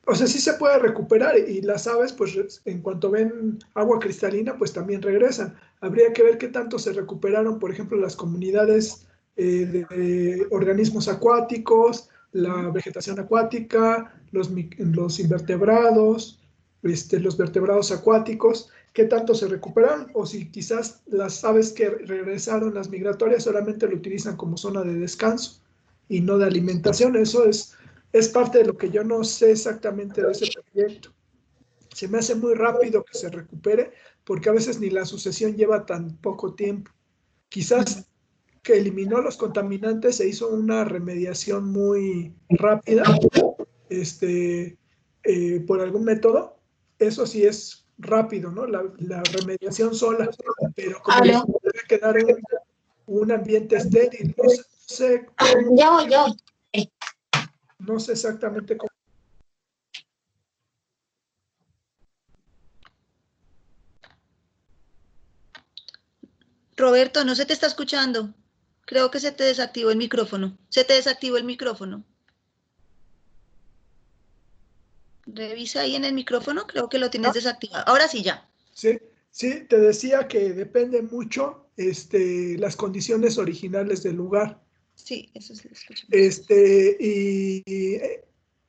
O sea, sí se puede recuperar, y las aves, pues en cuanto ven agua cristalina, pues también regresan. Habría que ver qué tanto se recuperaron, por ejemplo, las comunidades de organismos acuáticos, la vegetación acuática, los invertebrados, los vertebrados acuáticos, qué tanto se recuperaron, o si quizás las aves que regresaron, las migratorias, solamente lo utilizan como zona de descanso y no de alimentación. Eso es parte de lo que yo no sé exactamente de ese proyecto. Se me hace muy rápido que se recupere, porque a veces ni la sucesión lleva tan poco tiempo. Quizás que eliminó los contaminantes, se hizo una remediación muy rápida, por algún método. Eso sí es rápido, ¿no? La remediación sola, pero como debe quedar un ambiente estéril, no sé, Ya voy. no sé exactamente cómo. Roberto, no se te está escuchando. Creo que se te desactivó el micrófono. Se te desactivó el micrófono. Revisa ahí en el micrófono, creo que lo tienes desactivado. Ahora sí, ya. Sí, sí, te decía que depende mucho las condiciones originales del lugar. Sí, eso sí lo escuchamos.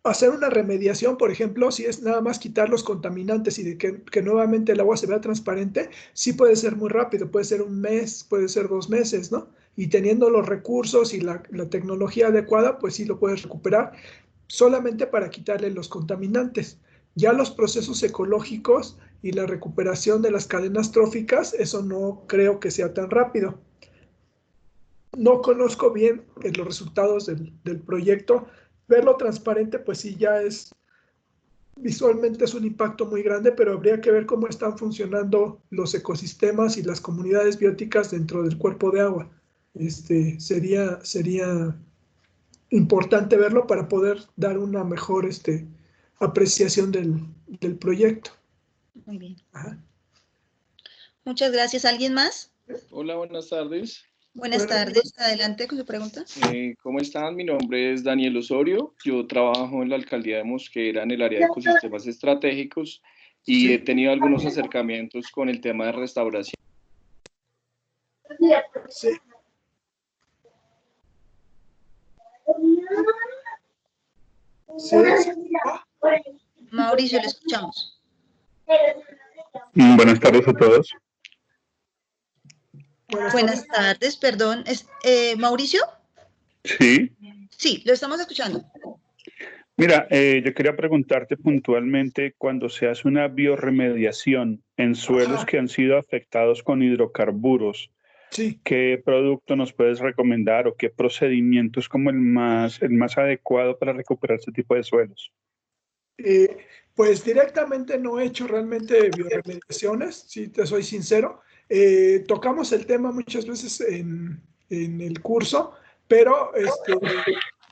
Hacer una remediación, por ejemplo, si es nada más quitar los contaminantes y de que nuevamente el agua se vea transparente, sí puede ser muy rápido, puede ser 1 mes, puede ser 2 meses, ¿no? Y teniendo los recursos y la tecnología adecuada, pues sí lo puedes recuperar, solamente para quitarle los contaminantes. Ya los procesos ecológicos y la recuperación de las cadenas tróficas, eso no creo que sea tan rápido. No conozco bien los resultados del proyecto. Verlo transparente, pues sí, ya visualmente es un impacto muy grande, pero habría que ver cómo están funcionando los ecosistemas y las comunidades bióticas dentro del cuerpo de agua. Sería importante verlo para poder dar una mejor apreciación del proyecto. Muy bien. Ajá. Muchas gracias. ¿Alguien más? Hola, buenas tardes. Buenas tardes. Adelante con su pregunta. ¿Cómo están? Mi nombre es Daniel Osorio. Yo trabajo en la alcaldía de Mosquera en el área de ecosistemas estratégicos y he tenido algunos acercamientos con el tema de restauración. Sí. Sí. Mauricio, le escuchamos. Buenas tardes a todos. Buenas tardes, perdón. ¿Mauricio? Sí. Sí, lo estamos escuchando. Mira, yo quería preguntarte puntualmente, cuando se hace una biorremediación en suelos que han sido afectados con hidrocarburos, sí, ¿qué producto nos puedes recomendar o qué procedimiento es como el más adecuado para recuperar este tipo de suelos? Pues directamente no he hecho realmente biorremediaciones, si te soy sincero. Tocamos el tema muchas veces en el curso, pero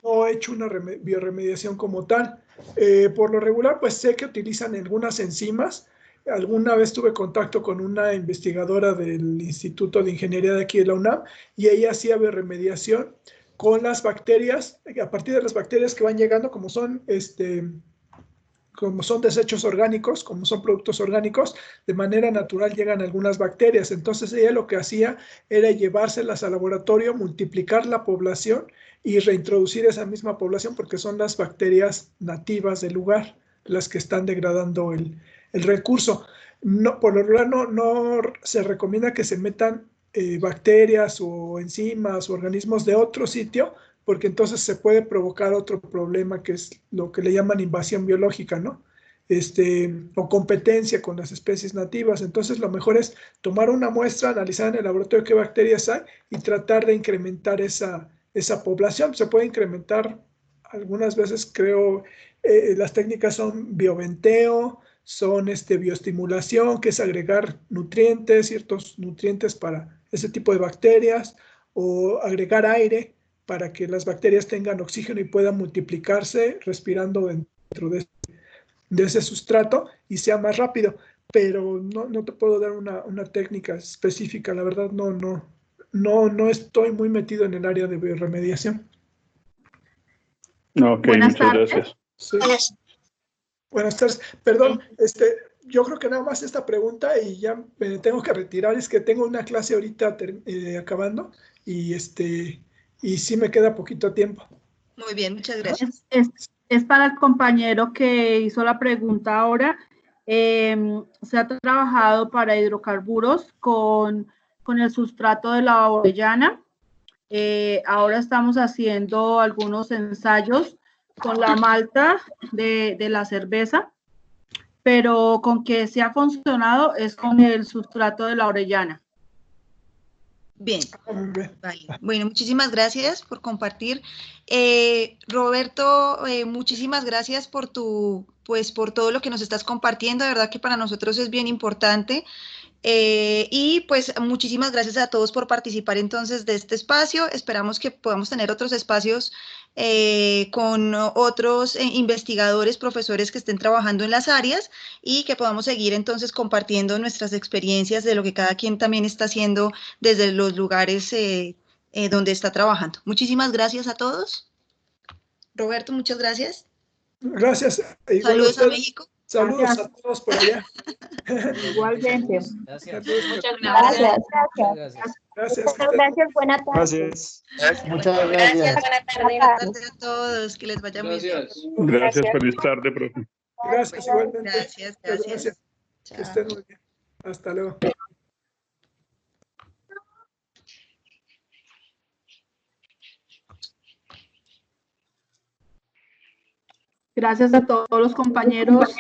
no he hecho una biorremediación como tal. Por lo regular, pues sé que utilizan algunas enzimas. Alguna vez tuve contacto con una investigadora del Instituto de Ingeniería de aquí de la UNAM y ella hacía biorremediación, con las bacterias, a partir de las bacterias que van llegando, como son desechos orgánicos, como son productos orgánicos, de manera natural llegan algunas bacterias. Entonces ella lo que hacía era llevárselas al laboratorio, multiplicar la población y reintroducir esa misma población, porque son las bacterias nativas del lugar las que están degradando el recurso. No, por lo regular no se recomienda que se metan bacterias o enzimas o organismos de otro sitio, porque entonces se puede provocar otro problema, que es lo que le llaman invasión biológica, ¿no? O competencia con las especies nativas. Entonces lo mejor es tomar una muestra, analizar en el laboratorio qué bacterias hay y tratar de incrementar esa población. Se puede incrementar algunas veces, creo, las técnicas son bioventeo, son bioestimulación, que es agregar nutrientes, ciertos nutrientes para ese tipo de bacterias, o agregar aire para que las bacterias tengan oxígeno y puedan multiplicarse respirando dentro de ese sustrato y sea más rápido. Pero no te puedo dar una técnica específica, la verdad no estoy muy metido en el área de bioremediación. Ok, Buenas muchas tardes. gracias. Sí. Buenas tardes. Perdón, yo creo que nada más esta pregunta y ya me tengo que retirar. Es que tengo una clase ahorita acabando y sí me queda poquito tiempo. Muy bien, muchas gracias. Es para el compañero que hizo la pregunta ahora. Se ha trabajado para hidrocarburos con el sustrato de la orellana. Ahora estamos haciendo algunos ensayos con la malta de la cerveza, pero con que se ha funcionado es con el sustrato de la orellana. Bien, vale. Bueno, muchísimas gracias por compartir. Roberto, muchísimas gracias por por todo lo que nos estás compartiendo. De verdad que para nosotros es bien importante. Y pues muchísimas gracias a todos por participar entonces de este espacio. Esperamos que podamos tener otros espacios con otros investigadores, profesores que estén trabajando en las áreas y que podamos seguir entonces compartiendo nuestras experiencias de lo que cada quien también está haciendo desde los lugares donde está trabajando. Muchísimas gracias a todos. Roberto, muchas gracias. Gracias. Saludos a México. Saludos Gracias. a todos por allá. Igualmente. Gracias. Muchas gracias. Gracias. Muchas gracias. Buenas tardes. Muchas Muchas gracias. Buenas tardes a todos. Que les vaya muy bien. Gracias, feliz tarde, profe. Gracias, igualmente. Gracias. Que estén muy bien. Hasta luego. Gracias a todos los compañeros